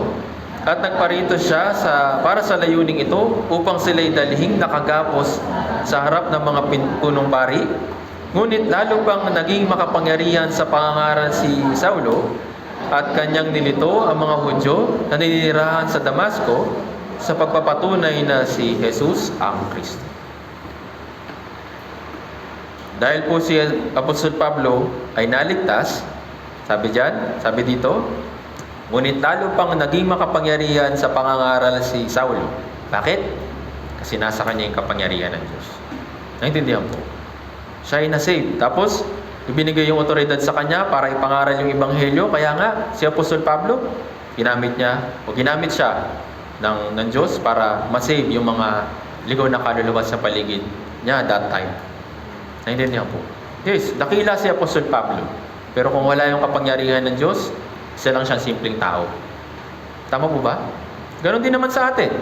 At nagparito siya para sa layuning ito upang sila'y dalhing nakagapos sa harap ng mga punong pari. Ngunit lalo pang naging makapangyarihan sa pangangaral si Saulo at kanyang nilito ang mga Hudyo na naninirahan sa Damasco sa pagpapatunay na si Jesus ang Kristo. Dahil po si Apostol Pablo ay naligtas, sabi dito, ngunit lalo pang naging makapangyarihan sa pangangaral si Saulo. Bakit? Kasi nasa kanya yung kapangyarihan ng Diyos. Naintindihan po? Siya ay na-save. Tapos, ibinigay yung otoridad sa kanya para ipangaral yung ebanghelyo. Kaya nga, si Apostol Pablo, ginamit siya ng Diyos para ma-save yung mga ligaw na kaluluwa sa paligid niya that time. Naintindihan po? Yes, dakila si Apostol Pablo. Pero kung wala yung kapangyarihan ng Diyos, isa lang siyang simpleng tao. Tama po ba? Ganon din naman sa atin.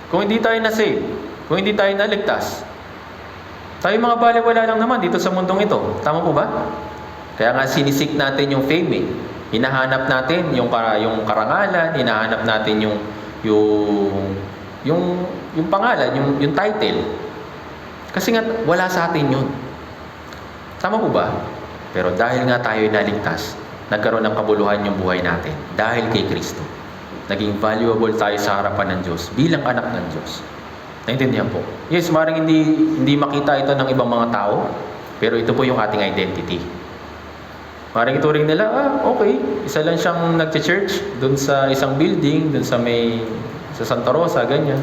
Kung hindi tayo na-save, kung hindi tayo naligtas, tayo mga baliwala lang naman dito sa mundong ito. Tama po ba? Kaya nga sinisik natin yung fame eh. Hinahanap natin yung karangalan, hinahanap natin yung pangalan, yung title. Kasi nga wala sa atin yun. Tama po ba? Pero dahil nga tayo naligtas, nagkaroon ng kabuluhan yung buhay natin dahil kay Kristo. Naging valuable tayo sa harapan ng Diyos bilang anak ng Diyos. Naintindihan po? Yes, maaaring hindi makita ito ng ibang mga tao, pero ito po yung ating identity. Maaaring ituring nila, okay, isa lang siyang nag-church doon sa isang building, doon sa Santa Rosa, ganyan.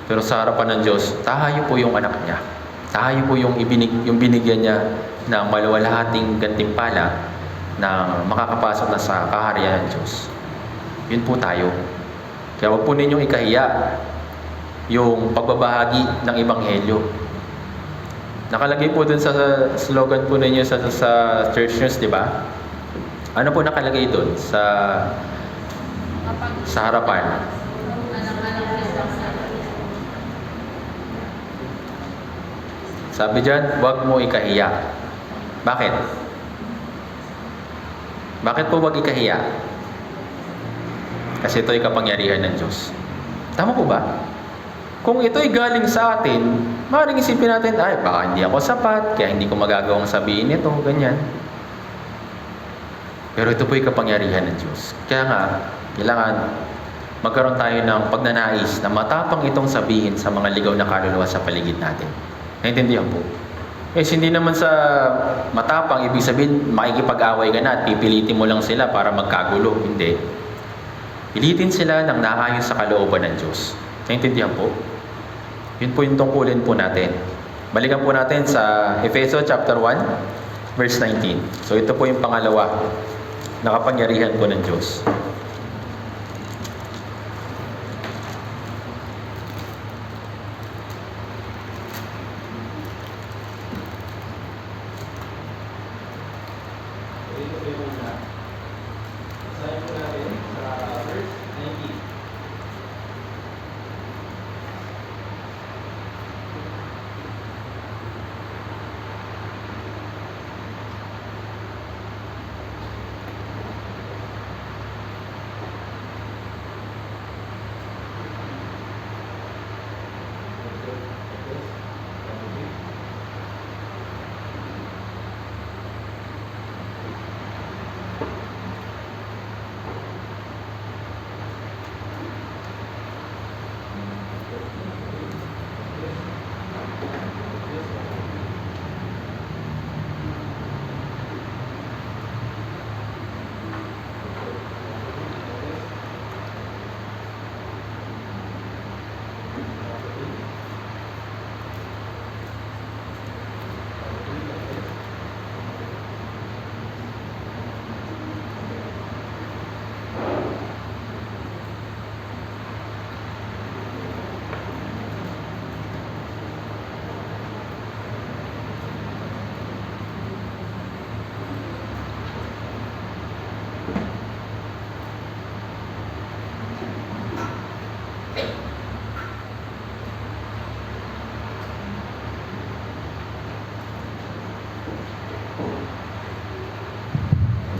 Pero sa harapan ng Diyos, tayo po yung anak niya. Tayo po yung binigyan niya ng maluwalhating gantimpala na makakapasok na sa kaharian ng Diyos. Yun po tayo. Kaya huwag po ninyong ikahiya yung pagbabahagi ng Ebanghelyo. Nakalagay po dun sa slogan po ninyo sa church news, di ba? Ano po nakalagay dun sa harapan? Sabi dyan, huwag mo ikahiya. Bakit? Bakit po huwag ikahiya? Kasi ito'y kapangyarihan ng Diyos. Tama po ba? Kung ito'y galing sa atin, maaaring isipin natin, baka hindi ako sapat, kaya hindi ko magagawang sabihin ito, ganyan. Pero ito po'y kapangyarihan ng Diyos. Kaya nga, kailangan magkaroon tayo ng pagnanais na matapang itong sabihin sa mga ligaw na kaluluwa sa paligid natin. Naintindihan po? Hindi naman sa matapang, ibig sabihin, makikipag-away ka na at pipilitin mo lang sila para magkagulo. Hindi. Pilitin sila ng naayon sa kalooban ng Diyos. Naintindihan po? Yun po yung tungkulin po natin. Balikan po natin sa Efeso chapter 1, verse 19. So ito po yung pangalawa na kapangyarihan po ng Diyos.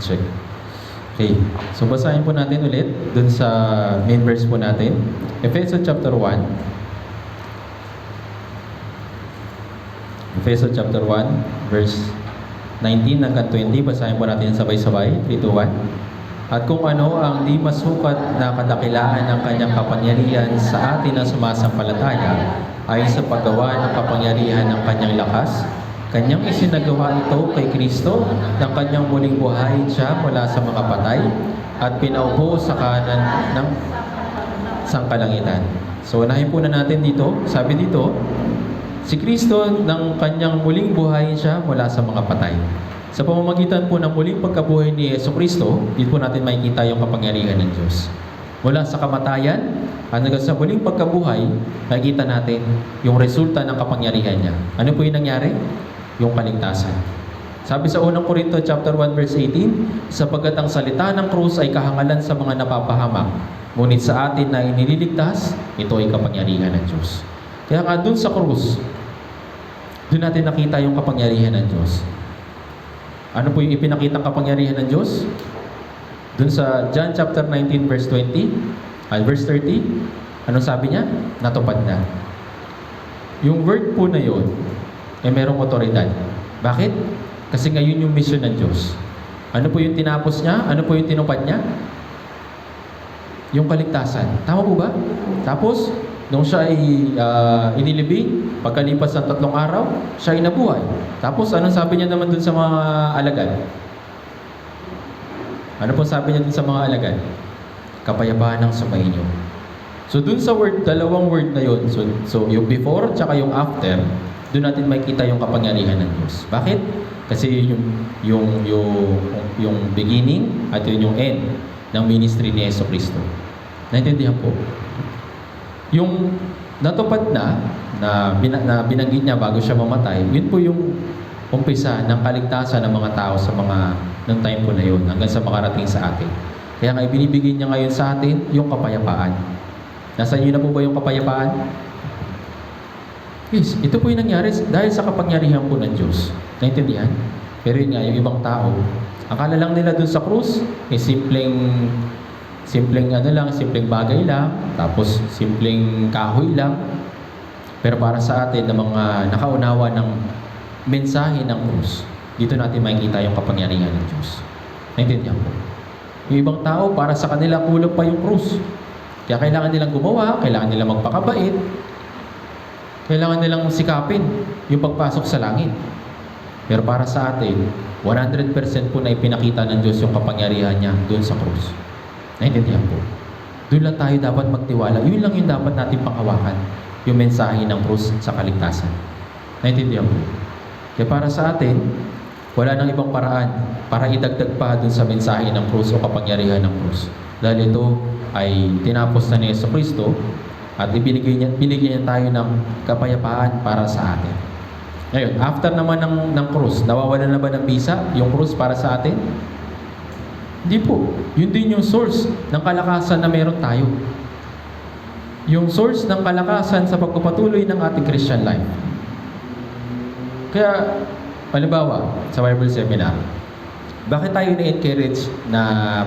Check. Okay. So basahin po natin ulit dun sa main verse po natin. Efeso chapter 1. Efeso chapter 1 verse 19 hanggang 20. Basahin po natin sabay-sabay. 3, 2, 1. At kung ano ang di masukat na kadakilaan ng kanyang kapangyarihan sa atin na sumasampalataya ay sa paggawa ng kapangyarihan ng kanyang lakas, kanyang isinagawa ito kay Kristo ng kanyang muling buhay siya mula sa mga patay at pinaupo sa kanan ng sangkalangitan. So unahin po na natin dito, sabi dito, si Kristo ng kanyang muling buhay siya mula sa mga patay. Sa pamamagitan po ng muling pagkabuhay ni Jesucristo, dito po natin makikita yung kapangyarihan ng Diyos. Mula sa kamatayan, hanggang sa muling pagkabuhay, makikita natin yung resulta ng kapangyarihan niya. Ano po yung nangyari? Yung kaligtasan. Sabi sa unang Korinto chapter 1 verse 18, sapagkat ang salita ng krus ay kahangalan sa mga napapahamak, ngunit sa atin na inililigtas, ito ay kapangyarihan ng Diyos. Kaya nga dun sa krus, dun natin nakita yung kapangyarihan ng Diyos. Ano po yung ipinakitang kapangyarihan ng Diyos? Dun sa John chapter 19 verse 20, verse 30, anong sabi niya? Natupad na. Yung word po na yun, merong otoridad. Bakit? Kasi ngayon yung mission ng Diyos. Ano po yung tinapos niya? Ano po yung tinupad niya? Yung kaligtasan. Tama po ba? Tapos, nung siya ay inilibing, pagkalipas ng 3 araw, siya ay nabuhay. Tapos, anong sabi niya naman dun sa mga alagad? Ano po sabi niya dun sa mga alagad? Kapayapaan ang sumainyo. So, dun sa word, dalawang word na yun. So yung before, tsaka yung after, dun natin makikita yung kapangyarihan ng Diyos. Bakit? Kasi yung beginning at yung end ng ministry ni Yesu Cristo. Naintindihan po? Yung natupad na binanggit niya bago siya mamatay, yun po yung umpisa ng kaligtasan ng mga tao sa mga ng time po na yun hanggang sa makarating sa atin. Kaya nga ibinibigay niya ngayon sa atin yung kapayapaan. Nasa inyo na po ba yung kapayapaan? Yes, ito po yung nangyari dahil sa kapangyarihan po ng Diyos. Naintindihan? Pero yun nga, yung ibang tao, akala lang nila dun sa krus, simpleng bagay lang, tapos simpleng kahoy lang. Pero para sa atin, na mga nakaunawa ng mensahe ng krus, dito natin makikita yung kapangyarihan ng Diyos. Naintindihan po? Yung ibang tao, para sa kanila kulang pa yung krus. Kaya kailangan nilang gumawa, kailangan nilang magpakabait, kailangan nilang sikapin yung pagpasok sa langit. Pero para sa atin, 100% po na ipinakita ng Diyos yung kapangyarihan niya doon sa krus. Naintindihan po? Doon lang tayo dapat magtiwala. Yun lang yung dapat natin panghawakan, yung mensahe ng krus sa kaligtasan. Naintindihan po? Kaya para sa atin, wala nang ibang paraan para idagdag pa doon sa mensahe ng krus o kapangyarihan ng krus. Dahil ito ay tinapos na ni Yesu Cristo at binigyan niya tayo ng kapayapaan para sa atin. Ngayon, after naman ng krus, nawawalan na ba ng bisa yung krus para sa atin? Hindi po. Yun din yung source ng kalakasan na meron tayo. Yung source ng kalakasan sa pagpapatuloy ng ating Christian life. Kaya, halimbawa, sa Bible Seminar, bakit tayo na-encourage na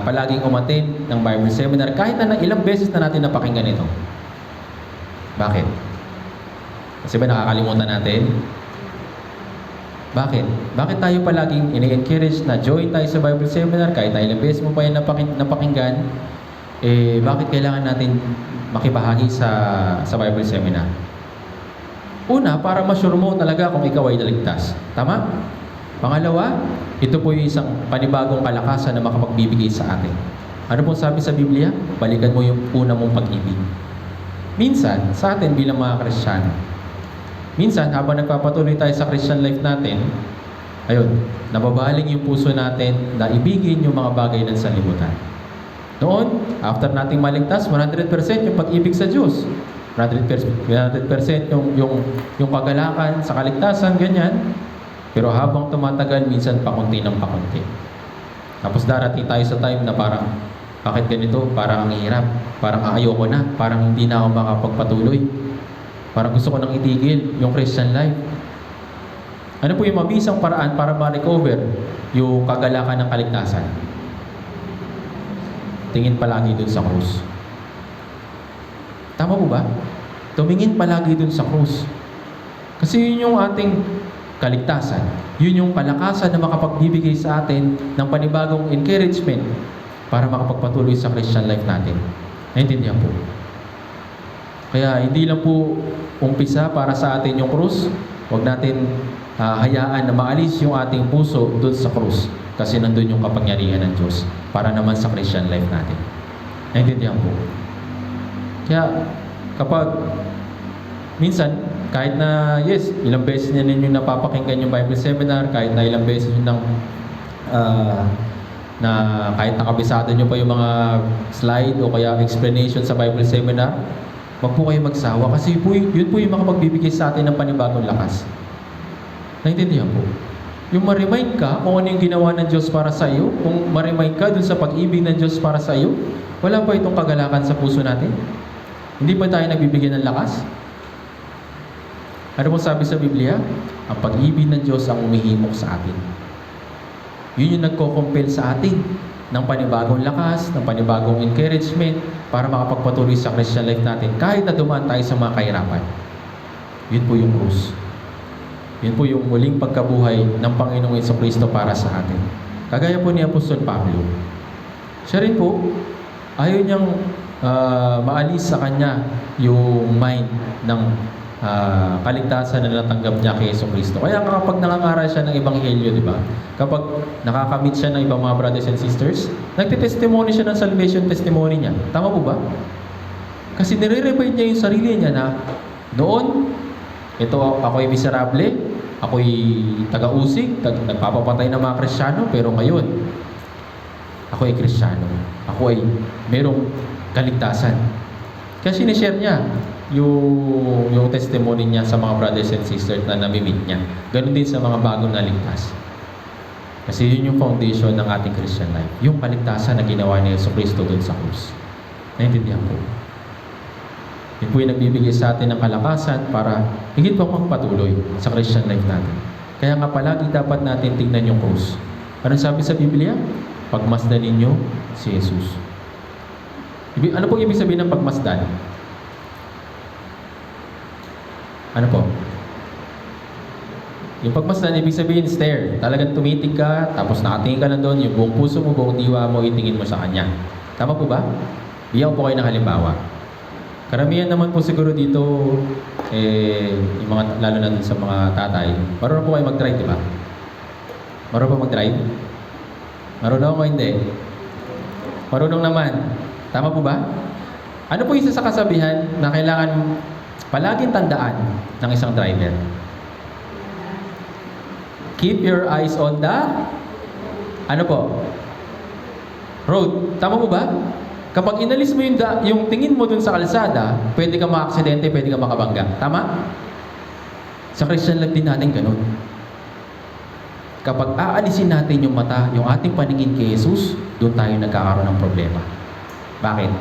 palaging umattend ng Bible Seminar kahit na ilang beses na natin napakinggan ito? Bakit? Kasi ba nakakalimutan natin? Bakit? Bakit tayo palaging ini-encourage na join tayo sa Bible Seminar kahit na ilang beses mo pa yan napakinggan? Bakit kailangan natin makibahagi sa Bible Seminar? Una, para ma-sure mo talaga kung ikaw ay naligtas. Tama? Pangalawa, ito po yung isang panibagong kalakasan na makapagbibigay sa atin. Ano pong sabi sa Biblia? Balikan mo yung una mong pag-ibig. Minsan, sa atin bilang mga Kristiyano, minsan, habang nagpapatuloy tayo sa Christian life natin, nababaling yung puso natin na ibigin yung mga bagay ng sanlibutan. Noon, after nating maligtas, 100% yung pag-ibig sa Diyos. 100% yung kagalakan sa kaligtasan, ganyan. Pero habang tumatagal, minsan pakunti ng pakunti. Tapos darating tayo sa time na parang, bakit ganito? Parang ang hirap. Parang ayoko na. Parang hindi na ako makapagpatuloy. Parang gusto ko nang itigil yung Christian life. Ano po yung mabisang paraan para ma-recover yung kagalakan ng kaligtasan? Tingin palagi dun sa krus. Tama po ba? Tumingin palagi dun sa krus. Kasi yun yung ating kaligtasan. Yun yung kalakasan na makapagbibigay sa atin ng panibagong encouragement para makapagpatuloy sa Christian life natin. Naintindihan po? Kaya hindi lang po umpisa para sa atin yung krus. Huwag natin hayaan na maalis yung ating puso doon sa krus. Kasi nandun yung kapangyarihan ng Diyos para naman sa Christian life natin. Naintindihan po? Kaya kapag minsan, kahit na, ilang beses na ninyo napapakinggan yung Bible Seminar, kahit na ilang beses yun na kahit nakabisado nyo pa yung mga slide o kaya explanation sa Bible Seminar, wag po kayo magsawa kasi yun po yung makapagbibigay sa atin ng panibagong lakas. Naintindihan po? Yung ma-remind ka kung ano yung ginawa ng Diyos para sa iyo, kung ma-remind ka dun sa pag-ibig ng Diyos para sa iyo, wala ba itong kagalakan sa puso natin? Hindi ba tayo nagbibigyan ng lakas? Ano pong sabi sa Biblia? Ang pag-ibig ng Diyos ang umihimok sa atin. Yun yung nagko-compel sa atin ng panibagong lakas, ng panibagong encouragement para makapagpatuloy sa Christian life natin kahit na dumaan tayo sa mga kahirapan. Yun po yung krus. Yun po yung muling pagkabuhay ng Panginoong Jesucristo para sa atin. Kagaya po ni Apostol Pablo. Siya rin po, ayaw niyang maalis sa kanya yung mind ng kaligtasan na natanggap niya kay Jesucristo. Kaya kapag nangangaral siya ng Ebanghelyo, di ba? Kapag nakakamit siya ng ibang mga brothers and sisters, nagtitestimony siya ng salvation testimony niya. Tama po ba? Kasi nire-remind niya yung sarili niya na noon, ito ako'y miserable, ako'y taga-usig, nagpapapatay ng mga Kristiyano, pero ngayon, ako ay Kristiyano. Ako ay merong kaligtasan. Kaya sinishare niya yung testimony niya sa mga brothers and sisters na namimit niya. Ganon din sa mga bagong naligtas. Kasi yun yung foundation ng ating Christian life. Yung kaligtasan na ginawa ni Jesucristo doon sa krus. Naintindihan po. Yun po yung nagbibigay sa atin ng kalakasan para higit pa magpatuloy sa Christian life natin. Kaya nga palagi dapat natin tingnan yung krus. Anong sabi sa Biblia? Pagmasdan ninyo si Jesus. Ano po ibig sabihin ng pagmasdan? Ano po? Yung pagmasdan, ibig sabihin stare. Talagang tumitig ka, tapos nakatingin ka na doon, yung buong puso mo, buong diwa mo, itingin mo sa Kanya. Tama po ba? Bigyan ko po kayo ng halimbawa. Karamihan naman po siguro dito, yung mga, lalo na dun sa mga tatay, marunong po kayo mag-drive, di ba? Marunong po mag-drive? Marunong o hindi? Marunong naman. Tama po ba? Ano po isa sa kasabihan na kailangan palaging tandaan ng isang driver? Keep your eyes on the ano po? Road. Tama po ba? Kapag inalis mo yung tingin mo dun sa kalsada, pwede ka maka-aksidente, pwede ka makabangga. Tama? Sa Christian life din natin ganun. Kapag aalisin natin yung mata, yung ating paningin kay Jesus, doon tayo nagkakaroon ng problema. Bakit?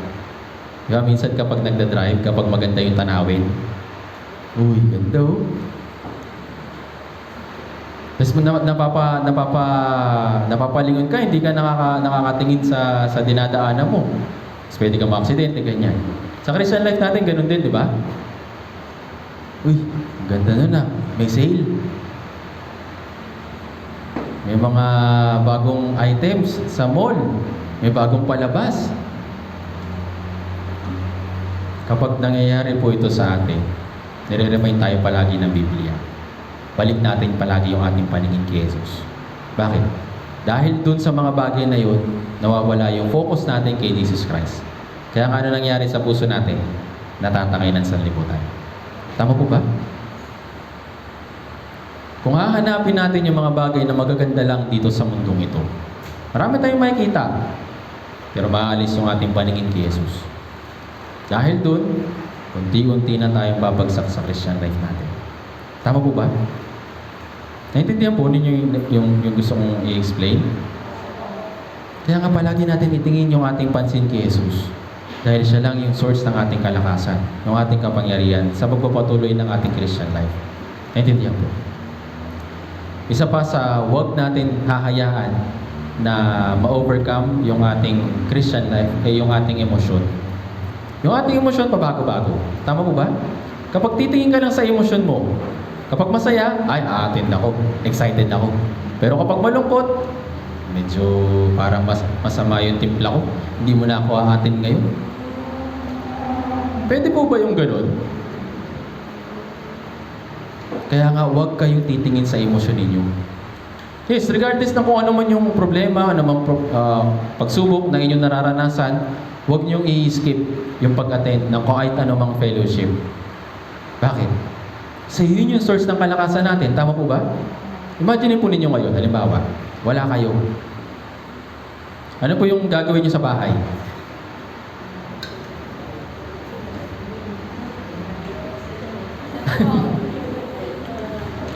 Diba, minsan kapag nagda-drive, kapag maganda yung tanawin, uy, ganda oh. Tapos napapalingon ka, hindi ka nakakatingin sa dinadaanan mo. Tapos pwede kang ma-aksidente, ganyan. Sa Christian life natin, ganun din, di ba? Uy, ganda na na. May sale. May mga bagong items sa mall. May bagong palabas. Kapag nangyayari po ito sa atin, nire-remind tayo palagi ng Biblia. Balik natin palagi yung ating paningin kay Jesus. Bakit? Dahil dun sa mga bagay na yun, nawawala yung focus natin kay Jesus Christ. Kaya nga ano nangyari sa puso natin? Natatangay ng sanlibutan. Tama po ba? Kung hahanapin natin yung mga bagay na magaganda lang dito sa mundong ito, marami tayong makikita. Pero maalis yung ating paningin kay Jesus. Dahil dun, unti-unti na tayong babagsak sa Christian life natin. Tama po ba? Naintindihan po ninyo yung gusto kong i-explain? Kaya nga palagi natin itingin yung ating pansin kay Jesus. Dahil siya lang yung source ng ating kalakasan, ng ating kapangyarihan sa pagpapatuloy ng ating Christian life. Naintindihan po? Isa pa sa huwag natin hahayaan na ma-overcome yung ating Christian life ay yung ating emosyon. Yung ating emosyon pabago-bago. Tama po ba? Kapag titingin ka lang sa emosyon mo, kapag masaya, ay aatin ako, excited ako. Pero kapag malungkot, medyo parang masama yung timpla ko, hindi mo na ako aatin ngayon. Pwede po ba yung ganun? Kaya nga, huwag kayong titingin sa emosyon ninyo. Yes, regardless na kung ano man yung problema, ano man pagsubok na inyong nararanasan, huwag niyong i-skip yung pag-attend ng kahit anumang fellowship. Bakit? Sa yun yung source ng kalakasan natin. Tama po ba? Imagine po ninyo ngayon, halimbawa, wala kayo. Ano po yung gagawin niyo sa bahay?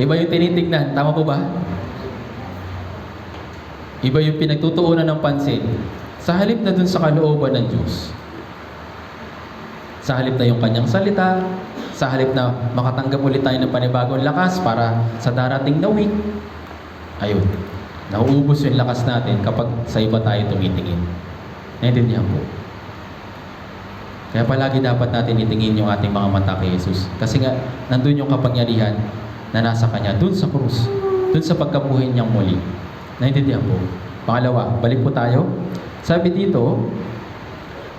Iba yung tinitignan. Tama po ba? Iba yung pinagtutuunan ng pansin. Sa halip na dun sa kalooban ng Diyos. Sa halip na yung kanyang salita, sa halip na makatanggap ulit tayo ng panibagong lakas para sa darating na week, ayun, nauubos yung lakas natin kapag sa iba tayo tumitingin. Naintindihan po. Kaya palagi dapat natin itingin yung ating mga mata kay Jesus. Kasi nga, nandun yung kapangyarihan na nasa Kanya, dun sa krus, dun sa pagkabuhay niyang muli. Naintindihan po. Pangalawa, balik po tayo. Sabi dito,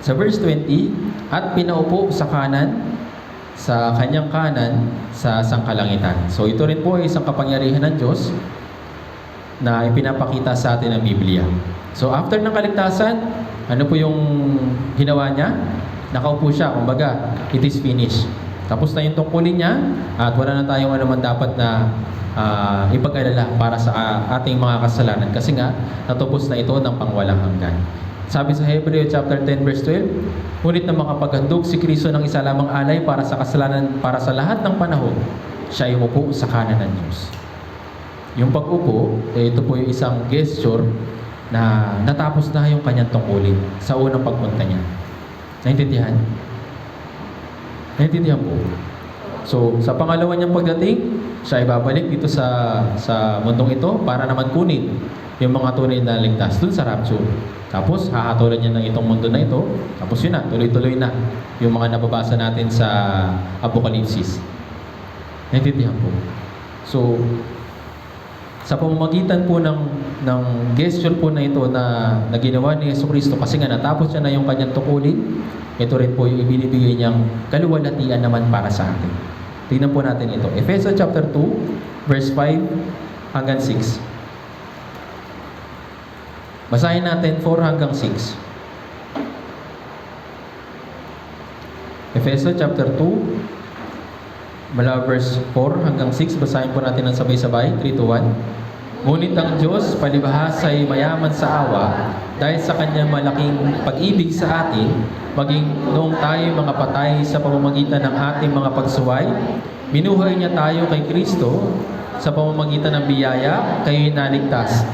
sa verse 20, at pinaupo sa kanan, sa kanyang kanan, sa sangkalangitan. So ito rin po ay isang kapangyarihan ng Diyos na ipinapakita sa atin ng Biblia. So after ng kaligtasan, ano po yung ginawa niya? Nakaupo siya, kumbaga, it is finished. Tapos na yung tungkulin niya at wala na tayong anuman dapat na ipag-alala para sa ating mga kasalanan kasi nga natapos na ito ng pangwalang hanggan. Sabi sa Hebreo chapter 10 verse 12, ngunit na makapaghandog si Kristo ng isa lamang alay para sa kasalanan para sa lahat ng panahon, siya ay umupo sa kanan ng Diyos. Yung pag-upo, ito po yung isang gesture na natapos na yung kanyang tungkulin sa unang pagpunta niya. Naintindihan? Naintindihan po. So, sa pangalawa niyang pagdating, siya ay babalik dito sa mundong ito para naman kunin yung mga tunay na ligtas dun sa rapture. Tapos, hahatulan niya ng itong mundo na ito. Tapos yun na, tuloy-tuloy na yung mga nababasa natin sa Apokalipsis. Naintindihan po. So, sa pamamagitan po ng gesture po na ito na ginawa ni Jesucristo, kasi nga natapos niya na yung kanyang tukulin, ito rin po yung ibinibigay niyang kaluwalhatian naman para sa atin. Tingnan po natin ito. Efeso chapter 2, verse 5 hanggang 6. Basahin natin 4 hanggang 6. Efeso chapter 2, mula verse 4 hanggang 6, basahin po natin ng sabay-sabay, 3 to 1. Ngunit ang Diyos palibhas ay mayaman sa awa dahil sa kanyang malaking pag-ibig sa atin, maging noong tayo mga patay sa pamamagitan ng ating mga pagsuway, binuhay niya tayo kay Kristo sa pamamagitan ng biyaya, kayo'y naligtas.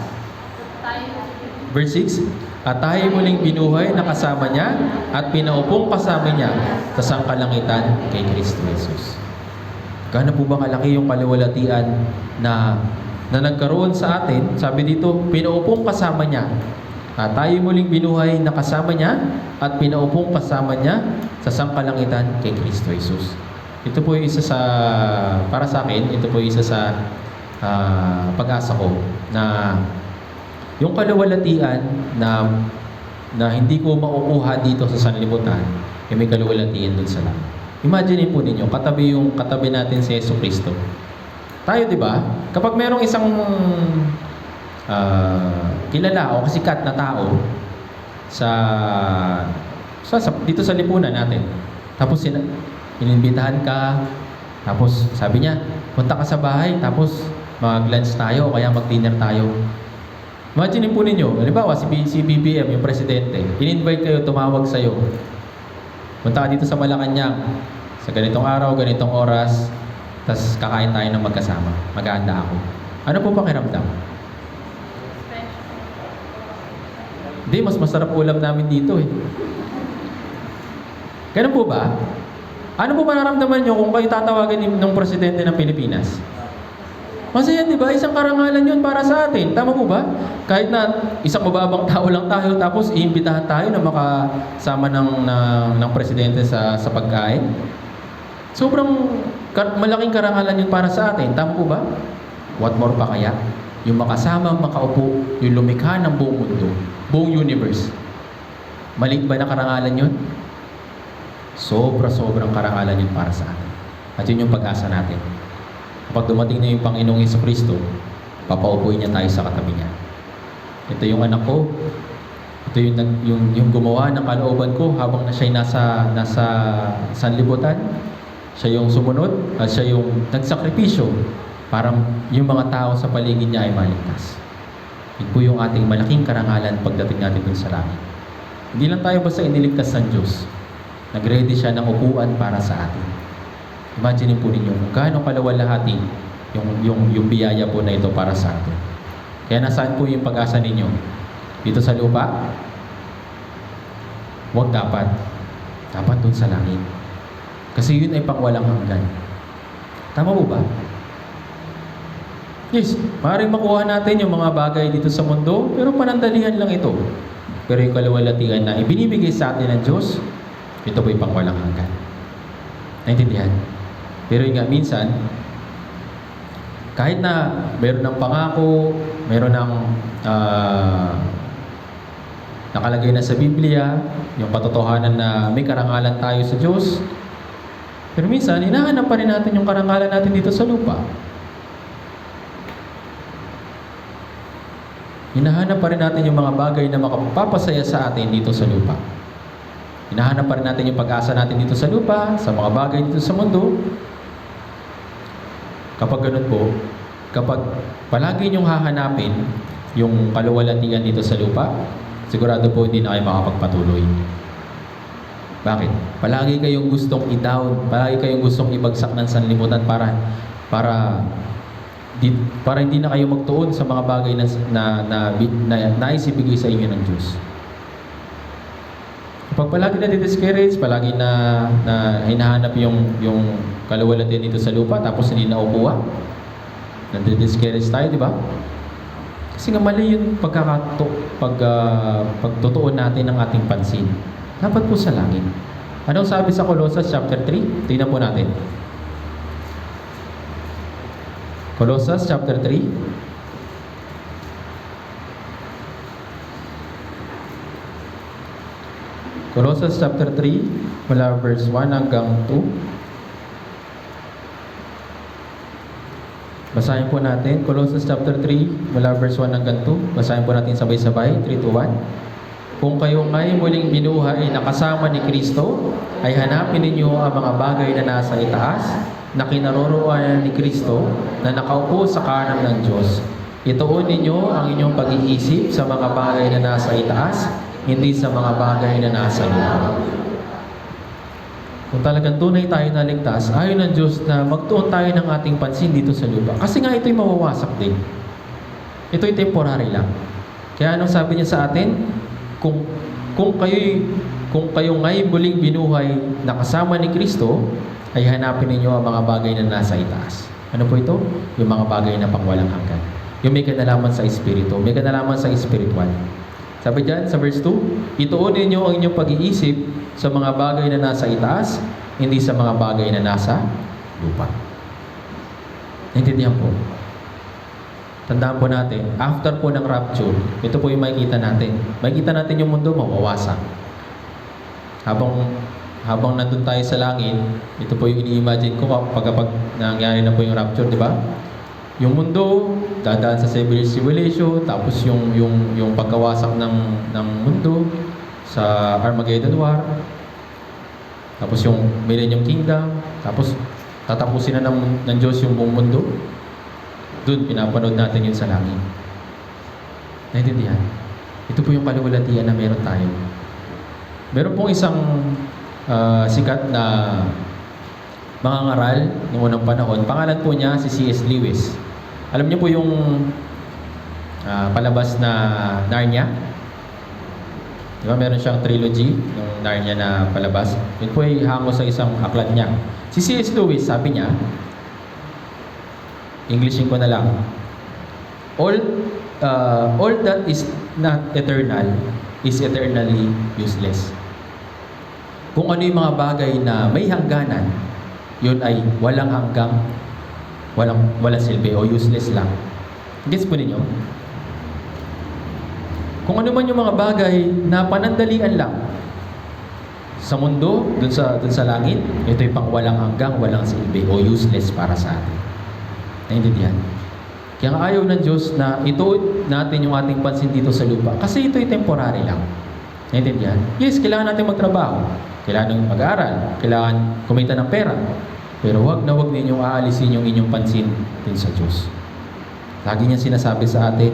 Verse 6, at tayo muling binuhay na kasama niya at pinaupong kasama niya sa sangkalangitan kay Kristo Jesus. Gaano po ba kalaki yung kaluwalhatian na nagkaroon sa atin? Sabi dito, pinaupong kasama niya. At tayo muling binuhay na kasama niya at pinaupong kasama niya sa sangkalangitan kay Kristo Jesus. Ito po yung isa sa, para sa akin, ito po yung isa sa pag-asa ko na yung kaluwalhatian na hindi ko makukuha dito sa sanlibutan, may kaluwalhatian dun sa langit. Imagine po ninyo, katabi natin si Jesucristo. Tayo, di ba? Kapag merong isang kilala o sikat na tao dito sa lipunan natin, tapos inimbitahan ka, tapos sabi niya, punta ka sa bahay, tapos mag-lunch tayo o kaya mag-dinner tayo. Imagine po ninyo, halimbawa si BBM, yung presidente, in-invite kayo, tumawag sa'yo. Punta ka dito sa Malacanang, sa ganitong araw, ganitong oras, tas kakain tayo ng magkasama. Mag-aanda ako. Ano po pakiramdam? Hindi, mas masarap ulam namin dito eh. Ganun po ba? Ano po mararamdaman nyo kung kayo tatawagan ng presidente ng Pilipinas? Masaya, di ba? Isang karangalan yun para sa atin. Tama po ba? Kahit na isang mababang tao lang tayo, tapos iimbitahan tayo na makasama ng presidente sa pagkain. Sobrang malaking karangalan yun para sa atin. Tama po ba? What more pa kaya? Yung makasama, makaupo, yung lumikha ng buong mundo, buong universe. Maliit ba na karangalan yun? Sobrang karangalan yun para sa atin. At yun yung pag-asa natin. Kapag dumating na yung Panginoong Jesucristo, papaupuin niya tayo sa katabi niya. Ito yung anak ko. Ito yung gumawa ng kalooban ko habang na siya'y nasa sanlibutan. Siya yung sumunod at siya yung nagsakripisyo para yung mga tao sa paligid niya ay maligtas. Ito po yung ating malaking karangalan pagdating natin dun sa langit. Hindi lang tayo basta iniligtas ng Diyos. Nag-ready siya ng upuan para sa atin. Imagine po ninyo kung gaano kalawalhati yung biyaya po na ito para sa atin. Kaya nasaan po yung pag-asa ninyo? Dito sa lupa? Huwag dapat. Dapat dun sa langit. Kasi yun ay pangwalang hanggan. Tama po ba? Yes, maaaring makuha natin yung mga bagay dito sa mundo, pero panandalihan lang ito. Pero yung kaluwalhatian na ibinibigay sa atin ng Diyos, ito po'y pangwalang hanggan. Naintindihan? Pero yung nga minsan, kahit na meron ng pangako, meron ng nakalagay na sa Biblia, yung katotohanan na may karangalan tayo sa Diyos, pero minsan, hinahanap pa rin natin yung karangalan natin dito sa lupa. Hinahanap pa rin natin yung mga bagay na makapapasaya sa atin dito sa lupa. Hinahanap pa rin natin yung pag-asa natin dito sa lupa, sa mga bagay dito sa mundo. Kapag ganun po, kapag palagi niyong hahanapin yung kaluwalhatian dito sa lupa, sigurado po hindi na kayo makapagpatuloy. Bakit? Palagi kayong gustong i-down, palagi kayong gustong ibagsak ng sanlibutan para hindi na kayo magtuon sa mga bagay na naisibigay sa inyo ng Diyos. Kapag palagi na discourage, palagi na hinahanap yung kaluwalhatian dito sa lupa, tapos hindi na ukuha, nandidiscourage tayo, di ba? Kasi nga mali yung pagtutuon natin ng ating pansin. Dapat po sa langit. Anong sabi sa Colossus chapter 3? Tingnan po natin. Colossus chapter 3. Colossus chapter 3, mula verse 1 hanggang 2. Basahin po natin. Colossus chapter 3, mula verse 1 hanggang 2. Basahin po natin sabay-sabay. 3, 2, 1. Kung kayo ngay muling binuhay na kasama ni Kristo, ay hanapin ninyo ang mga bagay na nasa itaas, na kinaroroonan ni Kristo, na nakaupo sa kanan ng Diyos. Ituon ninyo ang inyong pag-iisip sa mga bagay na nasa itaas, hindi sa mga bagay na nasa lupa. Kung talagang tunay tayo naligtas, ayon ng Diyos na magtuon tayo ng ating pansin dito sa lupa. Kasi nga ito'y mawawasak din. Ito'y temporary lang. Kaya anong sabi niya sa atin? Kung kayo ngay muling binuhay na kasama ni Kristo, ay hanapin ninyo ang mga bagay na nasa itaas. Ano po ito? Yung mga bagay na pangwalang hanggan. Yung may kinalaman sa espiritu, may kinalaman sa espiritual. Sabi dyan sa verse 2, ituon ninyo ang inyong pag-iisip sa mga bagay na nasa itaas, hindi sa mga bagay na nasa lupa. Naintindihan po? Tandaan po natin, after po ng rapture, ito po yung makikita natin. Makikita natin yung mundo mawawasak. Habang nandun tayo sa langit, ito po yung ini-imagine ko kapag nangyari na po yung rapture, di ba? Yung mundo, dadaan sa seven years tribulation, tapos yung pagkawasak ng mundo sa Armageddon War, tapos yung Millennium Kingdom, tapos tatapusin na ng Diyos yung buong mundo. Doon, pinapanood natin yun sa langit. Naintindihan? Ito po yung kaluwalhatian na meron tayo. Meron pong isang sikat na mangangaral noong unang panahon. Pangalan po niya si C.S. Lewis. Alam niyo po yung palabas na Narnia? Di ba meron siyang trilogy ng Narnia na palabas? Yun po ay hango sa isang aklat niya. Si C.S. Lewis, sabi niya, Englishin ko na lang, all that is not eternal is eternally useless. Kung ano yung mga bagay na may hangganan, yun ay walang hanggang, walang silbi o useless lang. Gets po ninyo? Kung ano man yung mga bagay na panandalian lang sa mundo, dun sa langit, ito'y pang walang hanggang, walang silbi o useless para sa atin. Naintindihan? Kaya nga ayaw ng Diyos na ituon natin yung ating pansin dito sa lupa. Kasi ito'y temporary lang. Naintindihan? Yes, kailangan natin magtrabaho. Kailangan mag-aaral. Kailangan kumita ng pera. Pero wag ninyong aalisin yung inyong pansin din sa Diyos. Lagi niya sinasabi sa atin,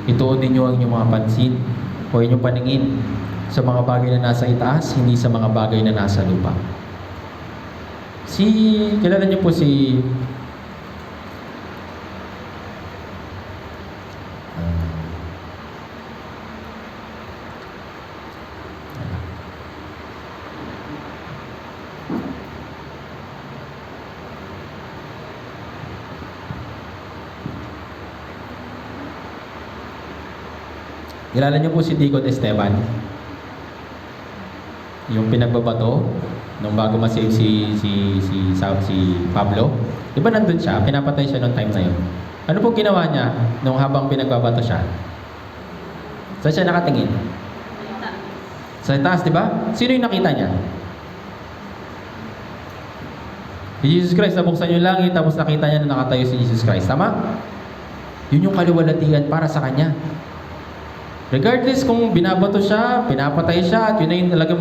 ituon ninyo ang inyong mga pansin o inyong paningin sa mga bagay na nasa itaas, hindi sa mga bagay na nasa lupa. Kilala niyo po si Kilala niyo po si Deacon Esteban? Yung pinagbabato nung bago ma-save si Pablo. Di ba nandun siya? Pinapatay siya noong time na yun. Ano po ginawa niya nung habang pinagbabato siya? Saan siya nakatingin? Sa taas, di ba? Sino yung nakita niya? Si Jesus Christ, nabuksan yung langit, tapos nakita niya na nakatayo si Jesus Christ. Tama? Yun yung kaluwalhatian para sa kanya. Regardless kung binabato siya, pinapatay siya, at yun na yung talagang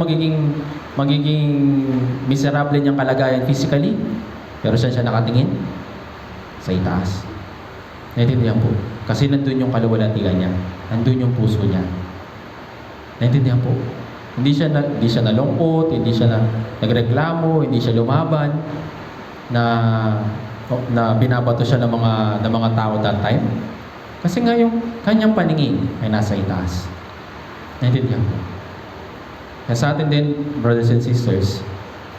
magiging miserable niyang kalagayan physically. Pero saan siya nakatingin? Sa itaas. Naintindihan po. Kasi nandun yung kaluwalhatian niya. Nandun yung puso niya. Naintindihan po. Hindi siya nalungkot, hindi siya nagreklamo, hindi siya lumaban na binabato siya ng mga tao that time. Kasi nga yung kanyang paningin ay nasa itaas. Naintindihan po. Kaya sa atin din, brothers and sisters,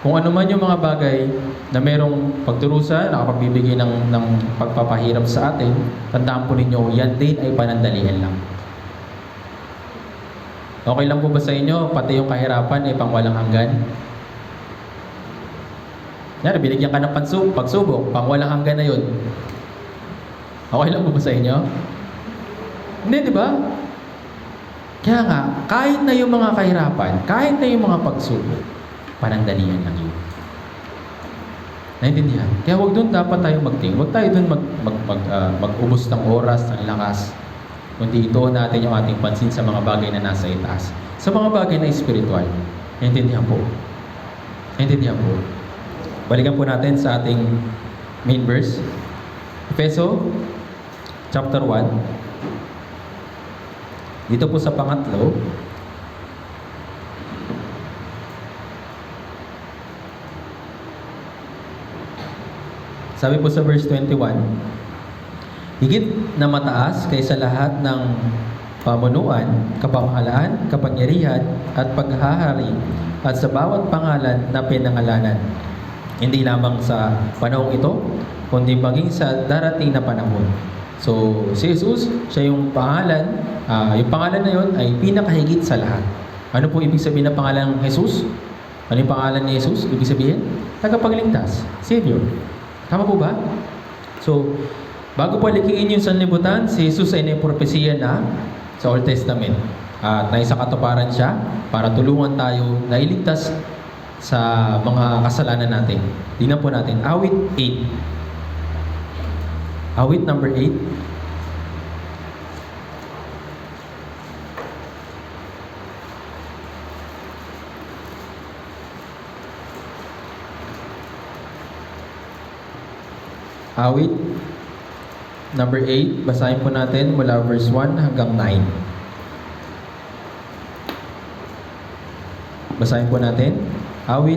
kung ano man yung mga bagay na merong pagturusa, nakapagbibigay ng pagpapahirap sa atin, tandaan po ninyo, yan din ay panandalian lang. Okay lang po ba sa inyo, pati yung kahirapan ay pang walang hanggan? Yan, binigyan ka ng pagsubok, pang walang hanggan na yun. Okay lang po ba sa inyo? Hindi, di ba? Kaya nga, kahit na yung mga kahirapan, kahit na yung mga pagsubok, panandalian lang yun. Naintindihan? Kaya huwag doon dapat tayo magting. Huwag tayo doon mag-ubos ng oras, ng lakas. Kundi ito natin yung ating pansin sa mga bagay na nasa itaas. Sa mga bagay na spiritual. Naintindihan po? Naintindihan po? Balikan po natin sa ating main verse. Efeso chapter 1. Dito po sa pangatlo. Sabi po sa verse 21, higit na mataas kaysa lahat ng pamunuan, kapamahalaan, kapangyarihan, at paghahari, at sa bawat pangalan na pinangalanan. Hindi lamang sa panahong ito, kundi maging sa darating na panahon. So, si Jesus, siya yung pangalan, yung pangalan na yun ay pinakahigit sa lahat. Ano po ibig sabihin ng pangalan ng Jesus? Ano yung pangalan ni Jesus? Ibig sabihin? Tagapagligtas, Savior. Tama po ba? So, bago palikiin yung sanlibutan, si Jesus ay napropesiya na sa Old Testament. At naisakatuparan siya para tulungan tayo na iligtas sa mga kasalanan natin. Tingnan po natin. Awit 8. Awit number 8. Awit number 8, basahin po natin mula verse 1 hanggang 9. Basahin po natin. Awit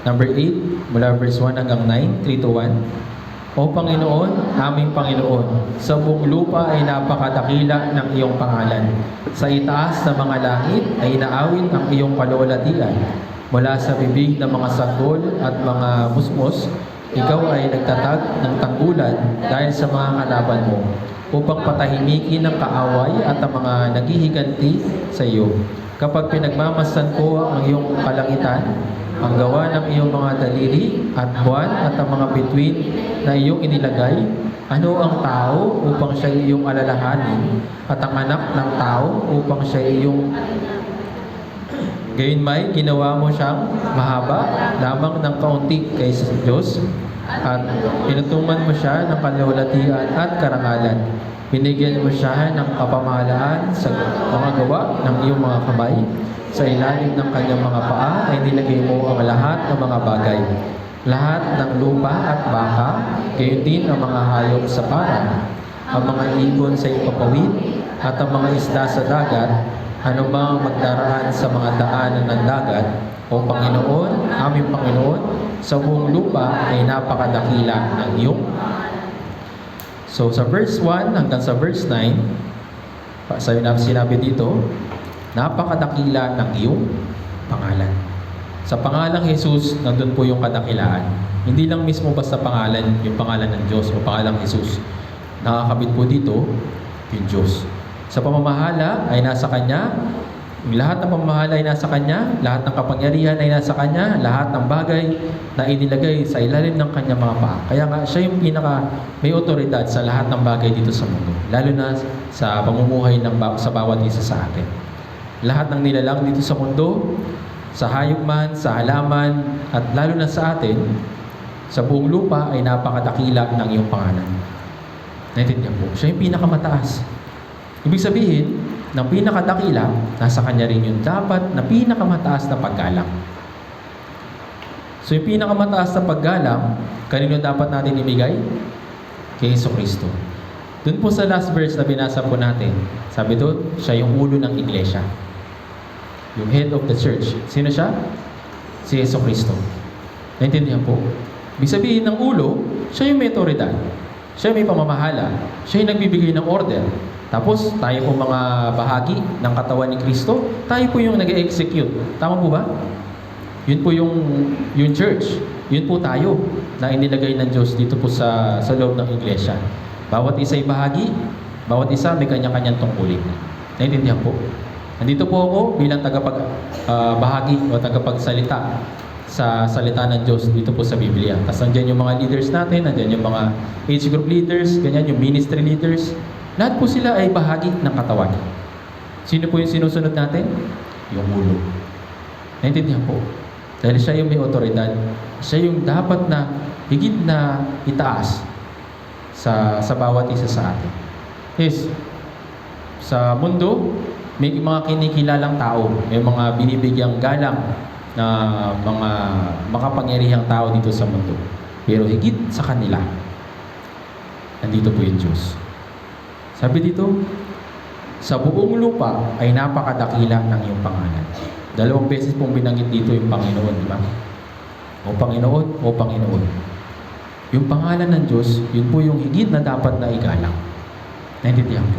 number 8, mula verse 1 hanggang 9, 3 to 1. O Panginoon, aming Panginoon, sa buong lupa ay napakadakila ng iyong pangalan. Sa itaas ng mga langit ay inaawit ang iyong kaluwalhatian. Mula sa bibig ng mga sanggol at mga musmos, ikaw ay nagtatag ng tanggulan dahil sa mga kalaban mo, upang patahimikin ang kaaway at ang mga naghihiganti sa iyo. Kapag pinagmamasdan ko ang iyong kalangitan, ang gawa ng iyong mga daliri at buwan at ang mga bituin na iyong inilagay, ano ang tao upang siya iyong alalahanin, at ang anak ng tao upang siya iyong gayunmay ginawa mo siyang mahaba lamang ng kaunti kaysa sa Diyos, at pinutungan mo siya ng kaluwalhatian at karangalan. Binigyan mo siya ng kapamahalaan sa mga gawa ng iyong mga kamay. Sa ilalim ng kanyang mga paa ay nilagay mo ang lahat ng mga bagay. Lahat ng lupa at baka, gayon din ang mga hayop sa parang, ang mga ibon sa ipapawid, at ang mga isda sa dagat, ano bang magdaraan sa mga daanan ng dagat. O Panginoon, aming Panginoon, sa buong lupa ay napakadakila ng iyong. So sa verse 1 hanggang sa verse 9, sinabi dito, napakadakila ng iyong pangalan. Sa pangalang Jesus, nandun po yung kadakilaan. Hindi lang mismo basta pangalan, yung pangalan ng Diyos o pangalang Jesus. Nakakabit po dito, yung Diyos. Sa pamamahala ay nasa Kanya. Lahat ng pamamahala ay nasa Kanya. Lahat ng kapangyarihan ay nasa Kanya. Lahat ng bagay na inilagay sa ilalim ng Kanyang mga paa. Kaya nga, siya yung may otoridad sa lahat ng bagay dito sa mundo. Lalo na sa pamumuhay sa bawat isa sa atin. Lahat ng nilalang dito sa mundo, sa hayop man, sa halaman, at lalo na sa atin, sa buong lupa ay napakadakila ng iyong pangalan. Naintindihan po? Siya yung pinakamataas. Ibig sabihin, ng pinakadakila, nasa Kanya rin yung dapat na pinakamataas na paggalang. So yung pinakamataas na paggalang, kanino dapat natin ibigay? Kay Jesucristo. Doon po sa last verse na binasa po natin, sabi doon, siya yung ulo ng iglesia. Yung head of the church. Sino siya? Si Jesucristo. Naintindihan po? Ibig sabihin ng ulo, siya yung may otoridad. Siya yung may pamamahala. Siya yung nagbibigay ng order. Tapos, tayo po mga bahagi ng katawan ni Kristo, tayo po yung nag-execute. Tama po ba? Yun po yung church. Yun po tayo na inilagay ng Diyos dito po sa loob ng iglesia. Bawat isa ay bahagi, bawat isa may kanya-kanyang tungkulin. Naintindihan po? Nandito po ako bilang bahagi o tagapagsalita sa salita ng Diyos dito po sa Biblia. Tapos nandiyan yung mga leaders natin, nandiyan yung mga age group leaders, ganyan yung ministry leaders. Lahat po sila ay bahagi ng katawan. Sino po yung sinusunod natin? Yung ulo. Naintindihan po? Dahil siya yung may otoridad. Siya yung dapat na higit na itaas sa bawat isa sa atin. Yes, sa mundo, may mga kinikilalang tao. May mga binibigyang galang na mga makapangyarihang tao dito sa mundo. Pero higit sa kanila, nandito po yung Diyos. Sabi dito, sa buong lupa ay napakadakila ng iyong pangalan. 2 beses pong binanggit dito yung Panginoon, di ba? O Panginoon, o Panginoon. Yung pangalan ng Diyos, yun po yung higit na dapat na igalang. Naintindihan po.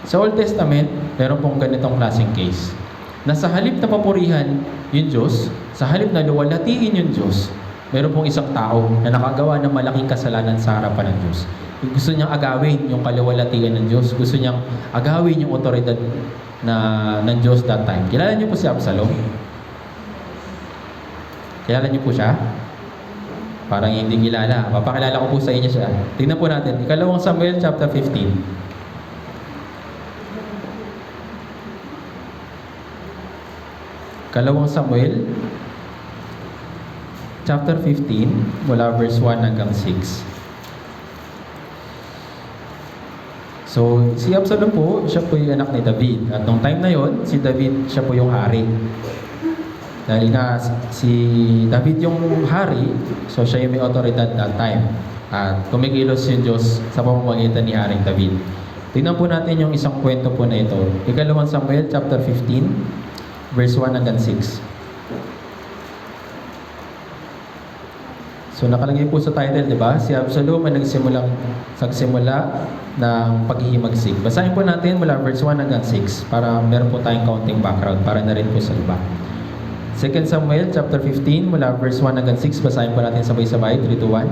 Sa Old Testament, meron pong ganitong klaseng case. Na sa halip na papurihan yung Diyos, sa halip na luwalhatiin yung Diyos, meron pong isang tao na nakagawa ng malaking kasalanan sa harapan ng Diyos. Gusto niyang agawin yung kaluwalhatian ng Diyos. Gusto niyang agawin yung otoridad ng Diyos that time. Kilala niyo po si Absalom? Kilala niyo po siya? Parang hindi kilala. Papakilala ko po sa inyo siya. Tingnan po natin. 2 Samuel chapter 15. Kalawang Samuel chapter 15 mula verse 1 hanggang 6. So, si Absalom po, siya po yung anak ni David. At nung time na yon, si David, siya po yung hari. Dahil nga, si David yung hari, so siya yung may otoridad that time. At kumikilos yung Diyos sa pamamagitan ni Haring David. Tingnan po natin yung isang kwento po na ito. 2 Samuel chapter 15, verse 1 hanggang 6. So nakalagay po sa title, di ba? Si Absalom ay nagsimula ng paghihimagsik. Basahin po natin mula verse 1 hanggang 6 para meron po tayong counting background para na rin po sa iba. 2 Samuel chapter 15 mula verse 1 hanggang 6, basahin po natin sabay-sabay, 3, 2, 1.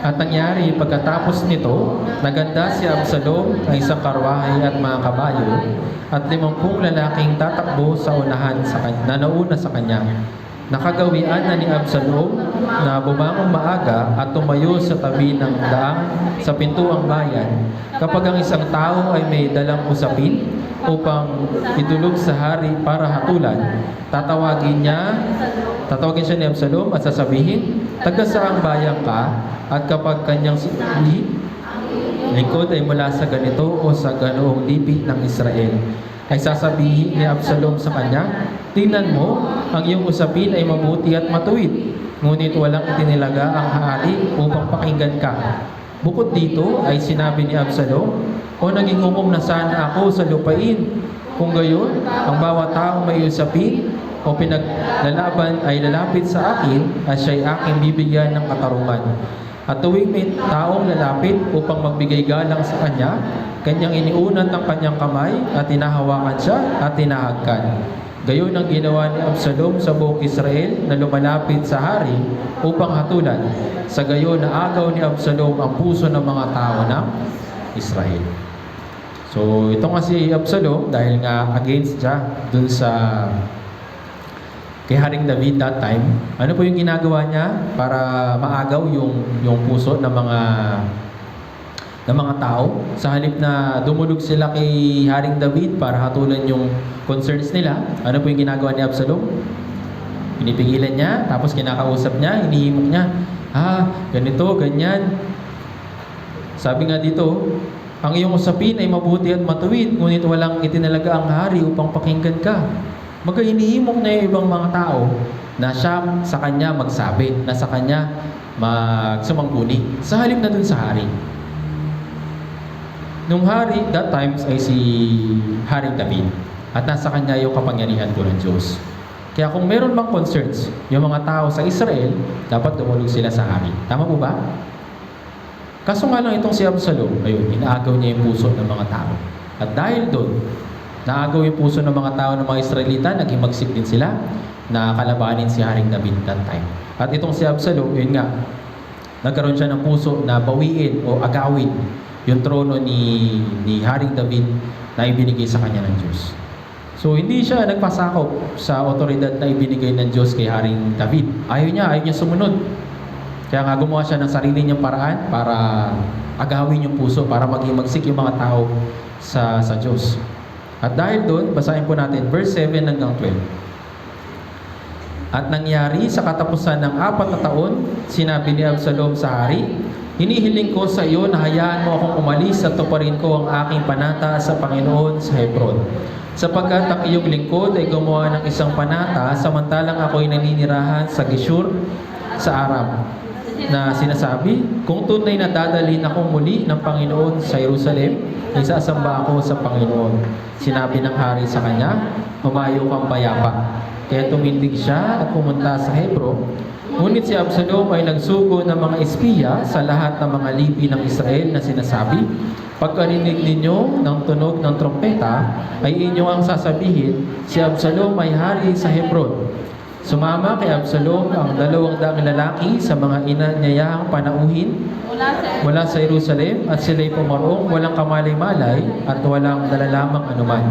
At nangyari pagkatapos nito, naganda si Absalom ng isang karwahe at mga kabayo at 50 lalaking tatakbo sa unahan na nauna sa kanya. Nakagawian na ni Absalom na bumangon maaga at tumayo sa tabi ng daang sa pintuang bayan kapag ang isang tao ay may dalang usapin upang idulog sa hari para hatulan. Tatawagin siya ni Absalom at sasabihin, taga saang bayan ka? At kapag kanyang lingkod ay mula sa ganito o sa ganoong lipi ng Israel, ay sasabihin ni Absalom sa kanya, tingnan mo, ang iyong usapin ay mabuti at matuwid, ngunit walang itinilaga ang hari upang pakinggan ka. Bukod dito ay sinabi ni Absalom, o naging hukom na sana ako sa lupain. Kung gayon, ang bawat taong may usapin o pinaglalaban ay lalapit sa akin at siya'y aking bibigyan ng katarungan. At tuwing may taong lalapit upang magbigay galang sa kanya, kanyang iniunat ng kanyang kamay at tinahawakan siya at tinahagkan. Gayon ang ginawa ni Absalom sa buong Israel na lumalapit sa hari upang hatulan. Sa gayon na agaw ni Absalom ang puso ng mga tao ng Israel. So, ito nga si Absalom, dahil nga against siya dun sa kay Haring David that time, ano po yung ginagawa niya para maagaw yung puso ng mga tao? Sa halip na dumulog sila kay Haring David para hatulan yung concerns nila, ano po yung ginagawa ni Absalom? Pinipigilan niya, tapos kinakausap niya, hinihimok niya, ganito, ganyan. Sabi nga dito, ang iyong usapin ay mabuti at matuwid, ngunit walang itinalaga ang hari upang pakinggan ka. Hinihimok na yung ibang mga tao na siya sa kanya magsabi, na sa kanya magsumangguni. Sa halip na dun sa hari. Nung hari, that times ay si Haring David. At nasa kanya yung kapangyarihan po ng Diyos. Kaya kung meron mang concerns, yung mga tao sa Israel, dapat dumulog sila sa hari. Tama po ba? Kaso nga lang itong si Absalom, ayun, inaagaw niya yung puso ng mga tao. At dahil doon, naagaw yung puso ng mga tao ng mga Israelita, naghimagsik din sila na kalabanin si Haring David that time. At itong si Absalom, yun nga, nagkaroon siya ng puso na bawiin o agawin yung trono ni Haring David na ibinigay sa kanya ng Diyos. So, hindi siya nagpasakop sa otoridad na ibinigay ng Diyos kay Haring David. Ayaw niya sumunod. Kaya nga gumawa siya ng sarili niyang paraan para agawin yung puso, para maghimagsik yung mga tao sa Diyos. At dahil doon, basahin po natin verse 7 hanggang 12. At nangyari sa katapusan ng 4 na taon, sinabi ni Absalom sa hari, hinihiling ko sa iyo na hayaan mo akong umalis at tuparin ko ang aking panata sa Panginoon sa Hebron. Sapagkat ang iyong lingkod ay gumawa ng isang panata samantalang ako'y naninirahan sa Geshur sa Aram, na sinasabi, kung tunay na dadalhin ako muli ng Panginoon sa Jerusalem, ay sasamba ako sa Panginoon. Sinabi ng hari sa kanya, humayo kang payapa. Kaya tumindig siya at pumunta sa Hebron. Ngunit si Absalom ay nagsugo ng mga espiya sa lahat ng mga lipi ng Israel na sinasabi, pagkarinig ninyo ng tunog ng trompeta, ay inyo ang sasabihin, si Absalom ay hari sa Hebron. Sumama kay Absalom ang 200 lalaki sa mga inanyayahang panauhin mula sa Jerusalem at sila'y pumarong walang kamalay-malay at walang dalalamang anuman.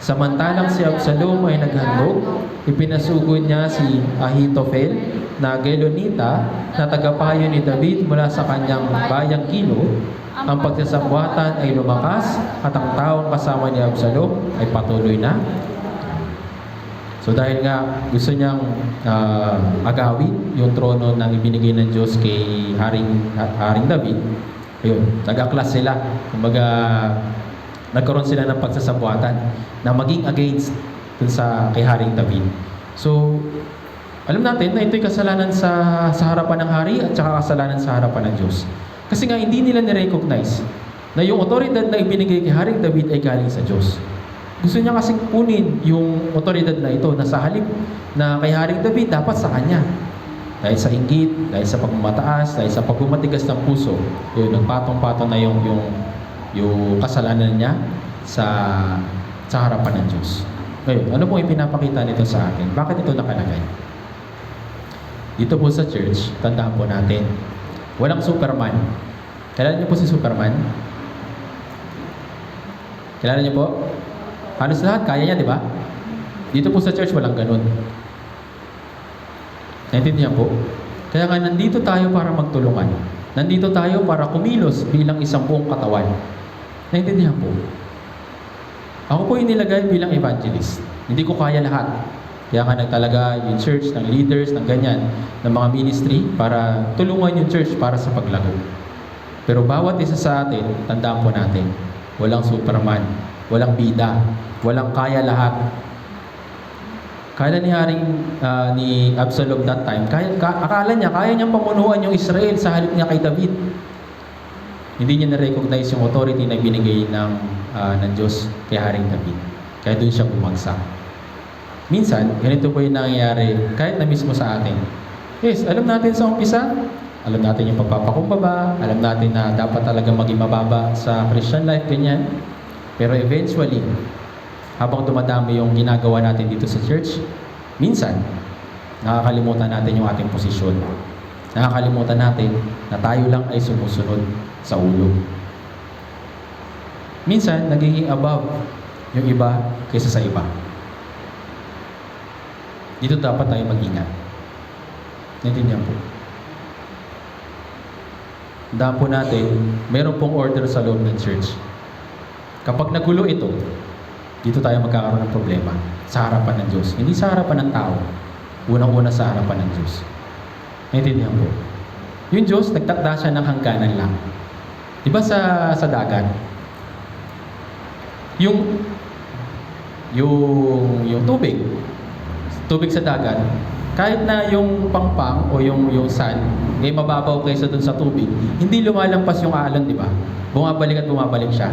Samantalang si Absalom ay naghandog, ipinasugod niya si Ahitofel na Gelonita na tagapayo ni David mula sa kanyang bayang Gilo. Ang pagsasabwatan ay lumakas at ang taong kasama ni Absalom ay patuloy na. So dahil nga gusto niyang agawin yung trono na ibinigay ng Diyos kay Haring David, ayun, nag-aklas sila. Kumbaga, nagkaroon sila ng pagsasabuatan na maging against dun kay Haring David. So, alam natin na ito'y kasalanan sa harapan ng hari at saka kasalanan sa harapan ng Diyos. Kasi nga hindi nila ni-recognize na yung otoridad na ibinigay kay Haring David ay galing sa Diyos. Gusto niya kasing kunin yung otoridad na ito na sa halip na kay Haring David dapat sa kanya. Dahil sa inggit, dahil sa pagmamataas, dahil sa pagmamatigas ng puso, yun, nagpatong-patong na yung kasalanan niya sa harapan ng Diyos. Ngayon, ano pong ipinapakita nito sa atin? Bakit ito nakalagay? Dito po sa church, tandaan po natin, walang Superman. Kilala niyo po si Superman? Kilala niyo po? Halos lahat, kaya niya, di ba? Dito po sa church, walang ganun. Naintindihan po? Kaya nga, nandito tayo para magtulungan. Nandito tayo para kumilos bilang isang buong katawan. Naintindihan po? Ako po inilagay bilang evangelist. Hindi ko kaya lahat. Kaya nga nagtalaga yung church, ng leaders, ng ganyan, ng mga ministry para tulungan yung church para sa paglago. Pero bawat isa sa atin, tandaan po natin, walang Superman, walang bida, walang kaya lahat. Kaya ni Absalom that time, akala niya, kaya niyang pamunuan yung Israel sa halip niya kay David. Hindi niya na-recognize yung authority na binigay ng Diyos kay Haring David. Kaya doon siya bumagsak. Minsan, ganito po yung nangyayari kahit na mismo sa atin. Yes, alam natin sa umpisa, alam natin yung pagpapakumbaba, alam natin na dapat talaga maging mababa sa Christian life, ganyan. Pero eventually, habang dumadami yung ginagawa natin dito sa church, minsan, nakakalimutan natin yung ating posisyon. Nakakalimutan natin na tayo lang ay sumusunod sa ulo. Minsan, nagiging above yung iba kaysa sa iba. Dito dapat tayo mag-ingat. Naintindihan po. Tandaan po natin, meron pong order sa loob ng church. Kapag nagulo ito, dito tayo magkakaroon ng problema sa harapan ng Diyos. Hindi sa harapan ng tao. Unang-una sa harapan ng Diyos. Naintindihan po. Yung Diyos, nagtakda siya ng hangganan lang. Di ba sa dagat? Yung tubig sa dagat, kahit na yung pangpang o yung sand, ay mababaw kaysa dun sa tubig, hindi lumalampas yung alon, di ba? Bumabalik at bumabalik siya.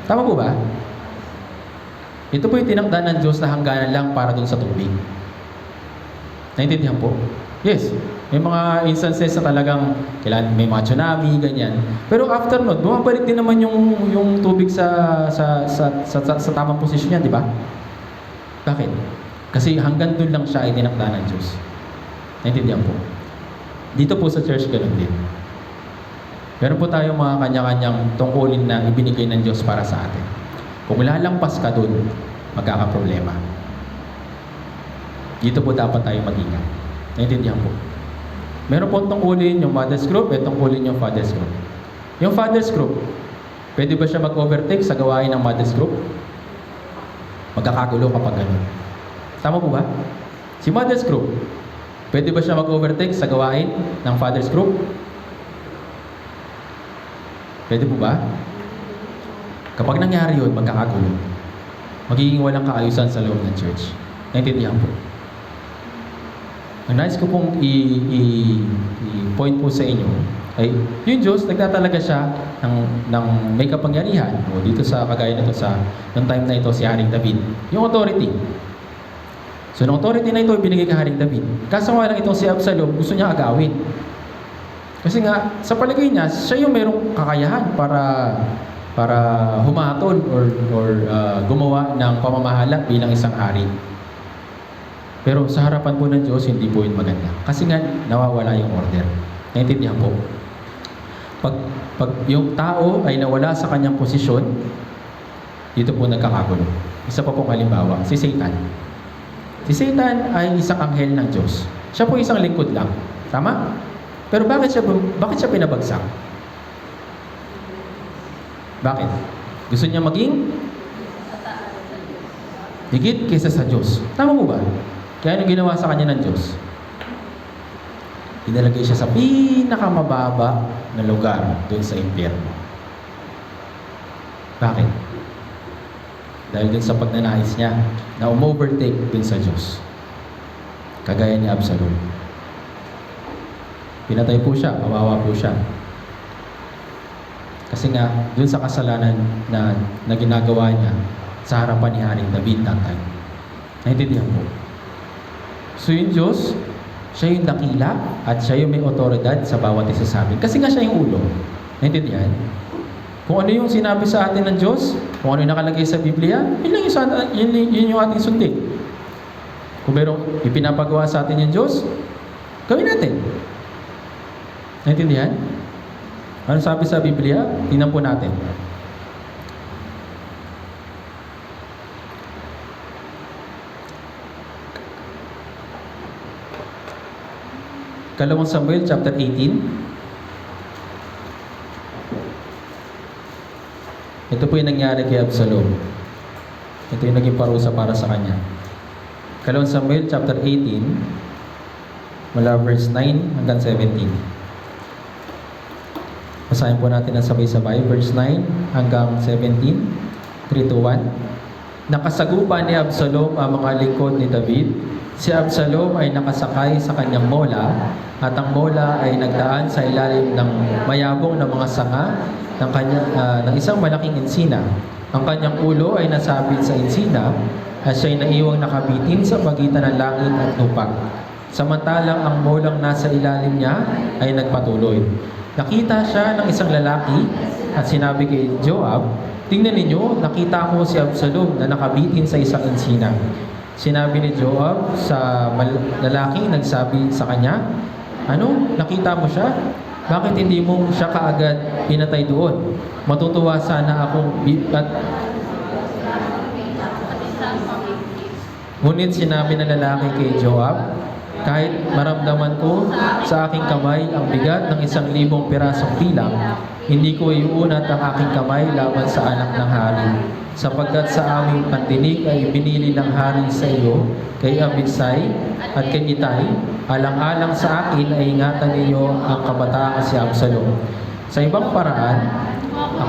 Tama po ba? Ito po yung tinakda ng Diyos na hangganan lang para dun sa tubig. Naintindihan po? Yes. May mga instances na talagang kailan may mga tsunami, ganyan. Pero after nun, bumabalik din naman yung tubig sa tamang posisyon niya, di ba? Bakit? Kasi hanggang doon lang siya ay tinakda ng Diyos. Naintindihan po? Dito po sa church, ganun din. Meron po tayong mga kanya-kanyang tungkulin na ibinigay ng Diyos para sa atin. Kung lalampas ka doon, magkakaproblema. Dito po dapat tayo mag-ingat. Naintindihan po? Meron po tungkulin yung mother's group, at tungkulin yung father's group. Yung father's group, pwede ba siya mag-overtake sa gawain ng mother's group? Magkakagulo kapag gano'n. Tama po ba? Si mother's group, pwede ba siya mag-overtake sa gawain ng father's group? Pwede po ba? Kapag nangyari yun, magkakagulo. Magiging walang kaayusan sa loob ng church. Naintindihan po? Ang nais ko pong i-point po sa inyo ay yung Diyos, nagtatalaga siya ng may kapangyarihan. O dito sa kagaya nito noong time na ito si Haring David. Yung authority. So, yung authority na ito binigay kay Haring David. Kaso nga lang itong si Absalom, gusto niya agawin. Kasi nga, sa palagay niya, siya yung merong kakayahan para humatol or gumawa ng pamamahala bilang isang hari. Pero sa harapan po ng Diyos, hindi po yun maganda. Kasi nga, nawawala yung order. Naintindihan po? Pag yung tao ay nawala sa kanyang posisyon, dito po nagkakagulo. Isa pa pong halimbawa, si Satan. Si Satan ay isang anghel ng Diyos. Siya po isang lingkod lang. Tama? Pero bakit siya pinabagsak? Bakit? Gusto niya maging higit kaysa sa Diyos. Tama po ba? Kaya anong ginawa sa kanya ng Diyos? Inalagay siya sa pinakamababa na lugar doon sa impyerno. Bakit? Dahil doon sa pagnanais niya na umovertake doon sa Diyos. Kagaya ni Absalom. Pinatay po siya, kawawa po siya. Kasi nga, doon sa kasalanan na ginagawa niya sa harapan ni Haring David that time. Naintindihan po? So yung Diyos, siya yung dakila at siya yung may otoridad sa bawat isa sa amin. Kasi nga siya yung ulo. Naintindihan? Kung ano yung sinabi sa atin ng Diyos, kung ano yung nakalagay sa Biblia, yun yung ating sundin. Kung merong ipinapagawa sa atin yung Diyos, gawin natin. Naintindihan? Ano sabi sa Biblia? Tingnan po natin. Kalawang Samuel chapter 18. Ito po yung nangyari kay Absalom. Ito yung naging parusa para sa kanya. Kalawang Samuel chapter 18 mula verse 9 hanggang 17. Basahin po natin ang sabay-sabay. Verse 9 hanggang 17. 3 to 1. Nakasagupa ni Absalom ang mga lingkod ni David. Si Absalom ay nakasakay sa kanyang mola at ang mola ay nagdaan sa ilalim ng mayabong na mga sanga ng isang malaking insina. Ang kanyang ulo ay nasabit sa insina at siya'y naiwang nakabitin sa pagitan ng langit at lupa. Samantalang ang molang nasa ilalim niya ay nagpatuloy. Nakita siya ng isang lalaki at sinabi kay Joab, "Tingnan ninyo, nakita ko si Absalom na nakabitin sa isang insina." Sinabi ni Joab sa lalaking nagsabi sa kanya, "Ano? Nakita mo siya?" bakit hindi mo siya kaagad pinatay doon? Matutuwa sana ako at ngunit sinabi ng lalaki kay Joab, kahit maramdaman ko sa aking kamay ang bigat ng 1,000 pirasong tilang, hindi ko iuunat ang aking kamay laban sa anak ng hari. Sapagkat sa aming pandinig ay binili ng hari sa iyo, kay Abisai at kay Itay, alang-alang sa akin ay ingatan ninyo ang kabataang si Absalom. Sa ibang paraan,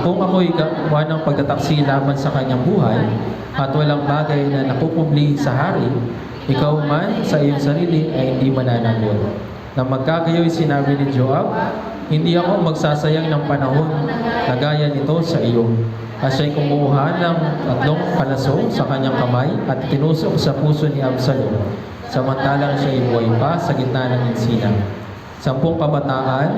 kung ako'y gawa ng pagtataksi laban sa kanyang buhay, at walang bagay na nakukubli sa hari, ikaw man sa iyong sarili ay hindi mananagot. Na magkagayoy sinabi ni Joab, hindi ako magsasayang ng panahon na gaya nito sa iyo. At siya'y kumuha ng 3 palaso sa kanyang kamay at tinusok sa puso ni Absalom, samantalang siya'y buhay pa sa gitna ng insinang. 10 kabataan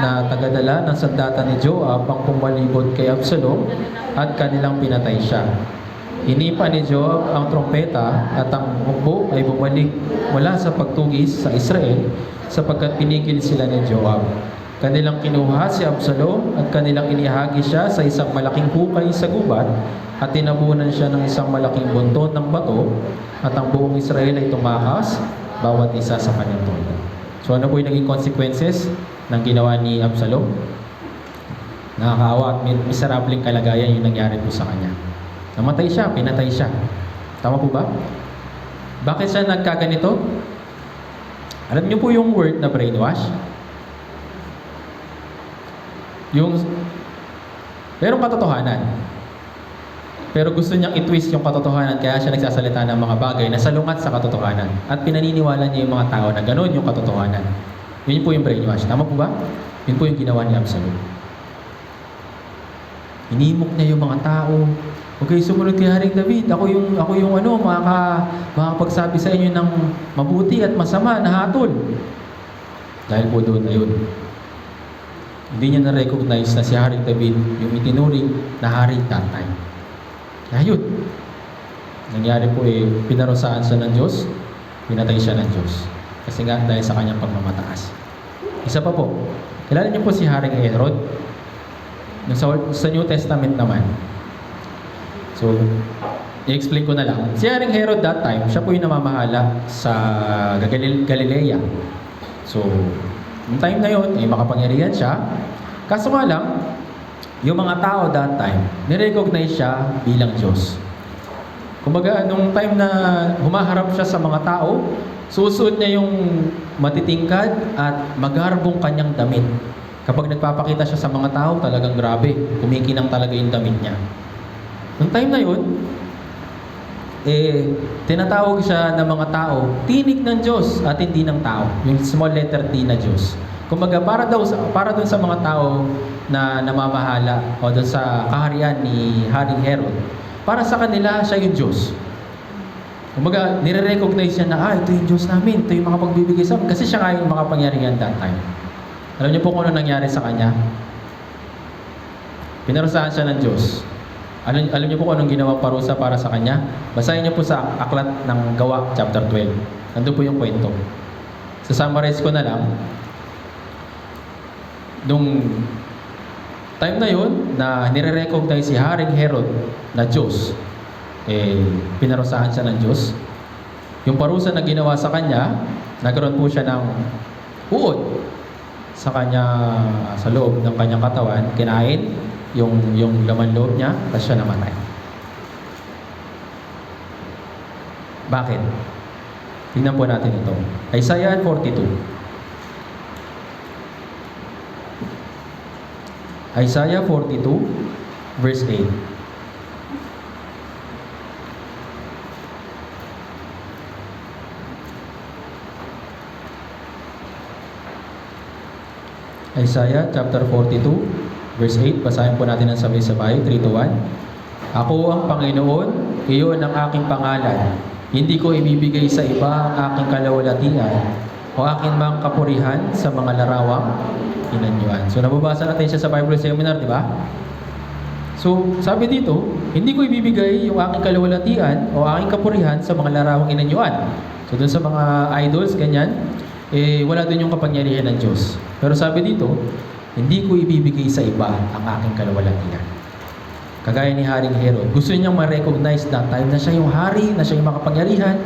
na tagadala ng sandata ni Joab ang pumalibot kay Absalom at kanilang pinatay siya. Hinipa ni Joab ang trompeta at ang hukbo ay bumalik mula sa pagtugis sa Israel sapagkat pinigil sila ni Joab. Kanilang kinuha si Absalom at kanilang inihagi siya sa isang malaking hukay sa gubat at tinabunan siya ng isang malaking bunton ng bato at ang buong Israel ay tumakas, bawat isa sa kanyang tolda. So ano po yung naging consequences ng ginawa ni Absalom? Nakakaawa at miserableng kalagayan yung nangyari po sa kanya. Namatay siya, pinatay siya. Tama po ba? Bakit siya nagkaganito? Alam niyo po yung word na brainwash? Yung merong katotohanan. Pero gusto niyang i-twist yung katotohanan kaya siya nagsasalita ng mga bagay na salungat sa katotohanan. At pinaniniwala niya yung mga tao na gano'n yung katotohanan. Yun po yung brainwash. Tama po ba? Yun po yung ginawa ni Absalom. Inimok niya yung mga tao. Huwag kayo sumunod kay Haring David. Ako yung makakapagsabi sa inyo ng mabuti at masama na hatol. Dahil po doon, ayun. Hindi niya na-recognize na si Haring David yung itinuring na hari that time. Kaya yun. Nangyari po pinarusaan siya ng Diyos, pinatay siya ng Diyos. Kasi nga dahil sa kanyang pagmamataas. Isa pa po, kilala niyo po si Haring Herod? Sa New Testament naman. So, i-explain ko na lang. Si Haring Herod that time, siya po yung namamahala sa Galilea. So, yung time na yun, makapangyarihan siya. Kaso nga lang, yung mga tao that time, nirecognize siya bilang Diyos. Kumbaga, nung time na humaharap siya sa mga tao, susuot niya yung matitingkad at magarbong kanyang damit. Kapag nagpapakita siya sa mga tao, talagang grabe. Kumikinang talaga yung damit niya. Nung time na yun, tinatawag siya ng mga tao, tinig ng Diyos at hindi ng tao. Yung small letter T na Diyos. Kumbaga, para dun sa mga tao na namamahala o dun sa kaharian ni Haring Herod, para sa kanila, siya yung Diyos. Kumbaga, nire-recognize siya na, ito yung Diyos namin, ito yung makapagbibigay sa amin. Kasi siya nga yung makapangyarihan that time. Alam niyo po kung ano nangyari sa kanya? Pinarusahan siya ng Diyos. Alam niyo po kung anong ginawang parusa para sa kanya? Basahin niyo po sa Aklat ng Gawa, chapter 12. Nandun po yung kwento. Summarize ko na lang. Nung time na yun, na nire-recognize si Haring Herod na Diyos, pinarusahan siya ng Diyos. Yung parusa na ginawa sa kanya, nagkaroon po siya ng uod sa loob ng kanyang katawan, kinain yung laman loob niya, tapos siya namatay. Bakit? Tingnan po natin ito. Isaiah 42. Isaiah 42, verse 8. Isaiah chapter 42, verse 8. Basahin po natin ang sabay-sabay. 3 to 1. Ako ang Panginoon, iyon ang aking pangalan. Hindi ko ibibigay sa iba ang aking kalawalatian o aking mga kapurihan sa mga larawang inanyuan. So, nababasa natin siya sa Bible Seminar, di ba? So, sabi dito, hindi ko ibibigay yung aking kalawalatian o aking kapurihan sa mga larawang inanyuan. So, dun sa mga idols, ganyan, wala din yung kapangyarihan ng Diyos. Pero sabi dito, hindi ko ibibigay sa iba ang aking kaluwalhatian. Kagaya ni Haring Herod, gusto niyang ma-recognize that time na siya yung hari, na siya yung makapangyarihan,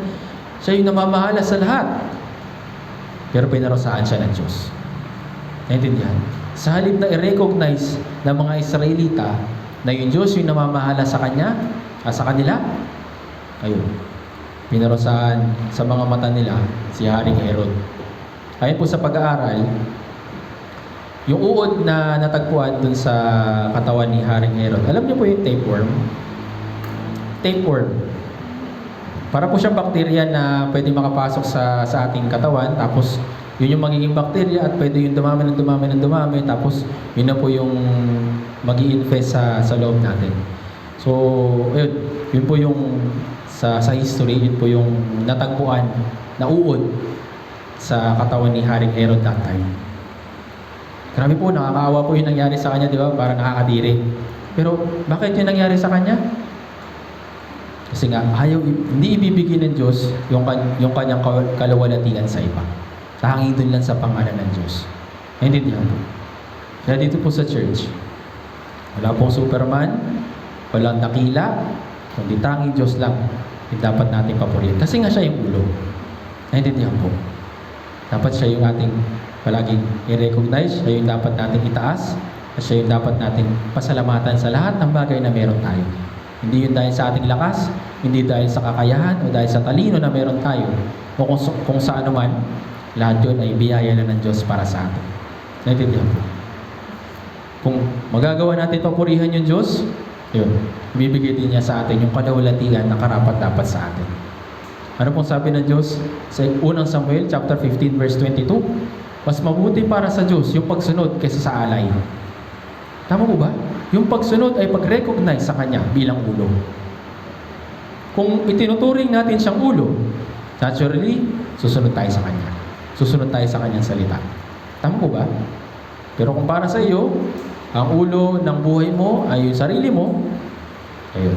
siya yung namamahala sa lahat. Pero pinarosaan siya ng Diyos. Naintindihan? Sa halip na i-recognize ng mga Israelita na yung Diyos yung namamahala sa kanila, ayun, pinarosaan sa mga mata nila si Haring Herod. Ayon po sa pag-aaral, yung uod na natagpuan dun sa katawan ni Haring Herod, alam niyo po yung tapeworm? Tapeworm. Para po siyang bakterya na pwede makapasok sa ating katawan, tapos yun yung magiging bakterya at pwede yung dumami, tapos yun na po yung mag-i-infest sa loob natin. So, yun po yung sa history, yun po yung natagpuan na uod sa katawan ni Haring Herod that time. Grabe po, nakakaawa po yung nangyari sa kanya, di ba? Parang nakakadiri. Pero bakit yung nangyari sa kanya? Kasi nga, hindi ibibigay ng Diyos yung kanyang kaluwalhatian sa iba. Tangi doon lang sa pangalan ng Diyos. Hindi diyan po. Kaya dito po sa church, wala pong Superman, walang dakila, kundi tanging Diyos lang yung dapat natin papurihin. Kasi nga siya yung ulo. Naintindihan po. Dapat siya yung ating palaging i-recognize, siya yung dapat nating itaas, at siya yung dapat nating pasalamatan sa lahat ng bagay na meron tayo. Hindi yun dahil sa ating lakas, hindi dahil sa kakayahan, o dahil sa talino na meron tayo, o kung saan naman, lahat yun ay biyaya na ng Diyos para sa atin. Naintindihan po. Kung magagawa natin papurihan yung Diyos, yun, ibibigay din niya sa atin yung kaluwalhatian na karapat-dapat sa atin. Ano pong sabi ng Diyos sa unang Samuel chapter 15 verse 22? Mas mabuti para sa Diyos yung pagsunod kaysa sa alay. Tama po ba? Yung pagsunod ay pag-recognize sa Kanya bilang ulo. Kung itinuturing natin siyang ulo, naturally, susunod tayo sa Kanya. Susunod tayo sa Kanyang salita. Tama po ba? Pero kung para sa iyo, ang ulo ng buhay mo ay yung sarili mo, ayun,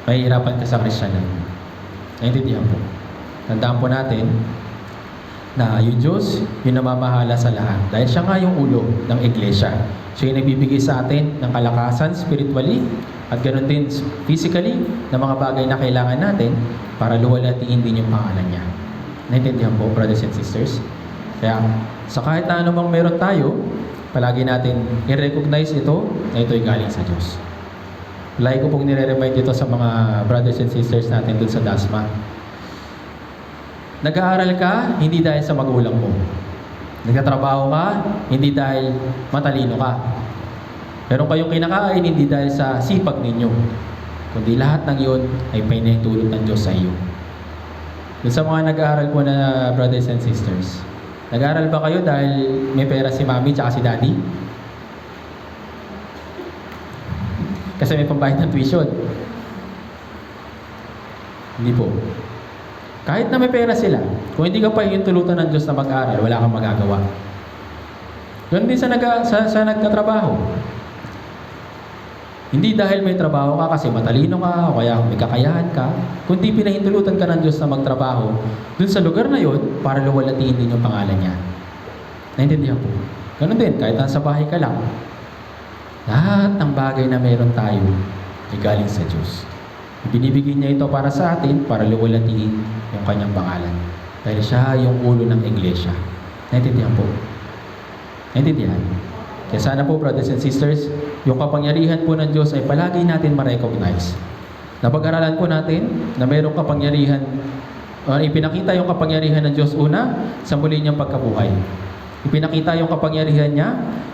mahihirapan ka sa Kristyanan. Naintindihan po. Tandaan po natin na yung Diyos, yung namamahala sa lahat. Dahil siya nga yung ulo ng iglesia. Siya yung nagbibigay sa atin ng kalakasan spiritually at ganoon din physically na mga bagay na kailangan natin para luwalhatiin din yung pangalan niya. Naintindihan po, brothers and sisters? Kaya sa kahit na anumang meron tayo, palagi natin i-recognize ito na ito'y galing sa Diyos. Palagi ko pong nire-remind ito sa mga brothers and sisters natin dun sa Dasma. Nag-aaral ka, hindi dahil sa magulang mo. Nagtatrabaho ka, hindi dahil matalino ka. Meron kayong kinakain, hindi dahil sa sipag ninyo. Kundi lahat ng iyon ay pinahintulot ng Diyos sa iyo. Dun sa mga nag-aaral po na brothers and sisters, nag-aaral ba kayo dahil may pera si mami at si daddy? Kasi may pambayad ng tuition. Hindi po. Kahit na may pera sila, kung hindi ka pa hintulutan ng Diyos na mag-aaral, wala kang magagawa. Ganun din sa nagtatrabaho. Hindi dahil may trabaho ka kasi matalino ka o kaya may kakayahan ka, kundi pinahintulutan ka ng Diyos na magtrabaho dun sa lugar na yon para luwalhatiin din yung pangalan niya. Naintindihan po? Ganun din, kahit nasa bahay ka lang, lahat ng bagay na meron tayo ay galing sa Diyos. Binibigyan niya ito para sa atin, para luwalhatiin yung kanyang pangalan. Dahil siya yung ulo ng iglesia. Naintindihan po? Naintindihan? Kaya sana po, brothers and sisters, yung kapangyarihan po ng Diyos ay palagi natin ma-recognize. Napag-aralan po natin na mayroong kapangyarihan, ipinakita yung kapangyarihan ng Diyos una sa muli niyang pagkabuhay. Ipinakita yung kapangyarihan niya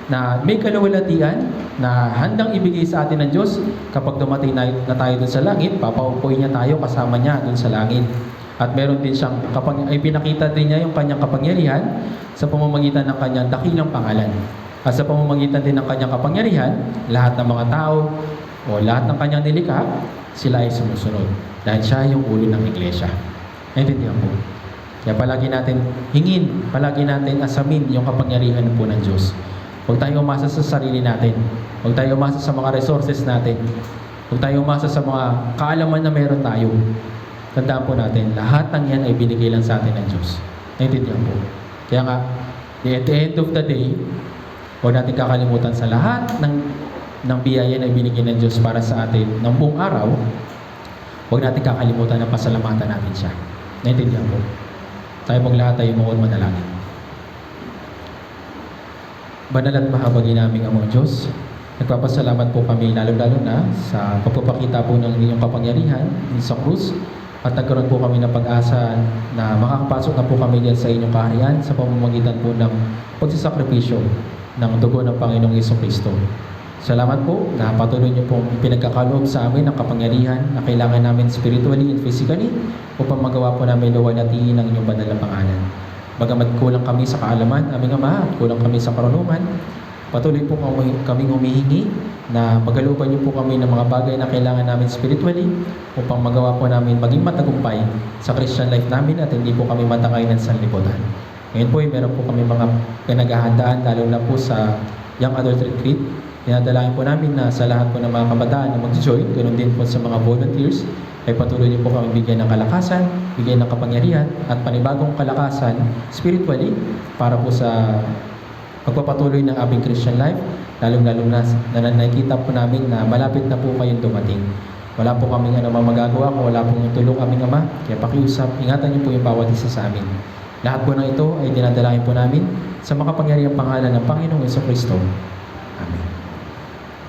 na may kaluwalhatian na handang ibigay sa atin ng Diyos kapag dumating na tayo dun sa langit, papaupuin niya tayo kasama niya dun sa langit. At meron din siyang, ipinakita din niya yung kanyang kapangyarihan sa pamamagitan ng kanyang dakilang pangalan. At sa pamamagitan din ng kanyang kapangyarihan, lahat ng mga tao o lahat ng kanyang nilikha, sila ay sumusunod. Dahil siya yung ulo ng iglesia. Naintindihan po? Kaya palagi natin hingin, palagi natin asamin yung kapangyarihan po ng Diyos. Huwag tayo umasa sa sarili natin. Huwag tayo umasa sa mga resources natin. Huwag tayo umasa sa mga kaalaman na meron tayo. Tandaan po natin, lahat ng yan ay binigay lang sa atin ng Diyos. Naintindihan po? Kaya nga, at the end of the day, huwag natin kakalimutan sa lahat ng biyaya na ibinigay ng Diyos para sa atin ng buong araw, huwag natin kakalimutan na pasalamatan natin siya. Naintindihan po? Tayo pong lahat tayo mukha manalangin. Banal at mahabagin naming Amang Diyos, nagpapasalamat po kami lalo-lalo na sa pagpapakita po ng inyong kapangyarihan sa krus at nagkaroon po kami ng pag-asa na makakapasok na po kami diyan sa inyong kaharian sa pamamagitan po ng pagsasakripisyo ng dugo ng Panginoong Jesucristo. Salamat po na patuloy niyo pong pinagkakaloob sa amin ang kapangyarihan na kailangan namin spiritually and physically upang magawa po namin luwalhatiin ang inyong banal na pangalan. Bagamat kulang kami sa kaalaman, aming Ama, at kulang kami sa karunungan, patuloy po kaming humihingi na pagkalooban niyo po kami ng mga bagay na kailangan namin spiritually upang magawa po namin maging matagumpay sa Christian life namin at hindi po kami matangay ng sanlibutan. Ngayon po ay meron po kami mga pinaghahandaan lalo na po sa Young Adult Retreat. Dinadalain po namin na sa lahat po ng mga kabataan na mag-join, ganoon din po sa mga volunteers, ay patuloy niyo po kami bigyan ng kalakasan, bigyan ng kapangyarihan at panibagong kalakasan spiritually para po sa pagpapatuloy ng aming Christian life, lalong-lalo na nakikita po namin na malapit na po kayong dumating. Wala po kaming anumang magagawa kung wala pong tulong aming Ama, kaya pakiusap, ingatan niyo po yung bawat isa sa amin. Lahat po ng ito ay dinadalain po namin sa makapangyarihang pangalan ng Panginoong Jesucristo.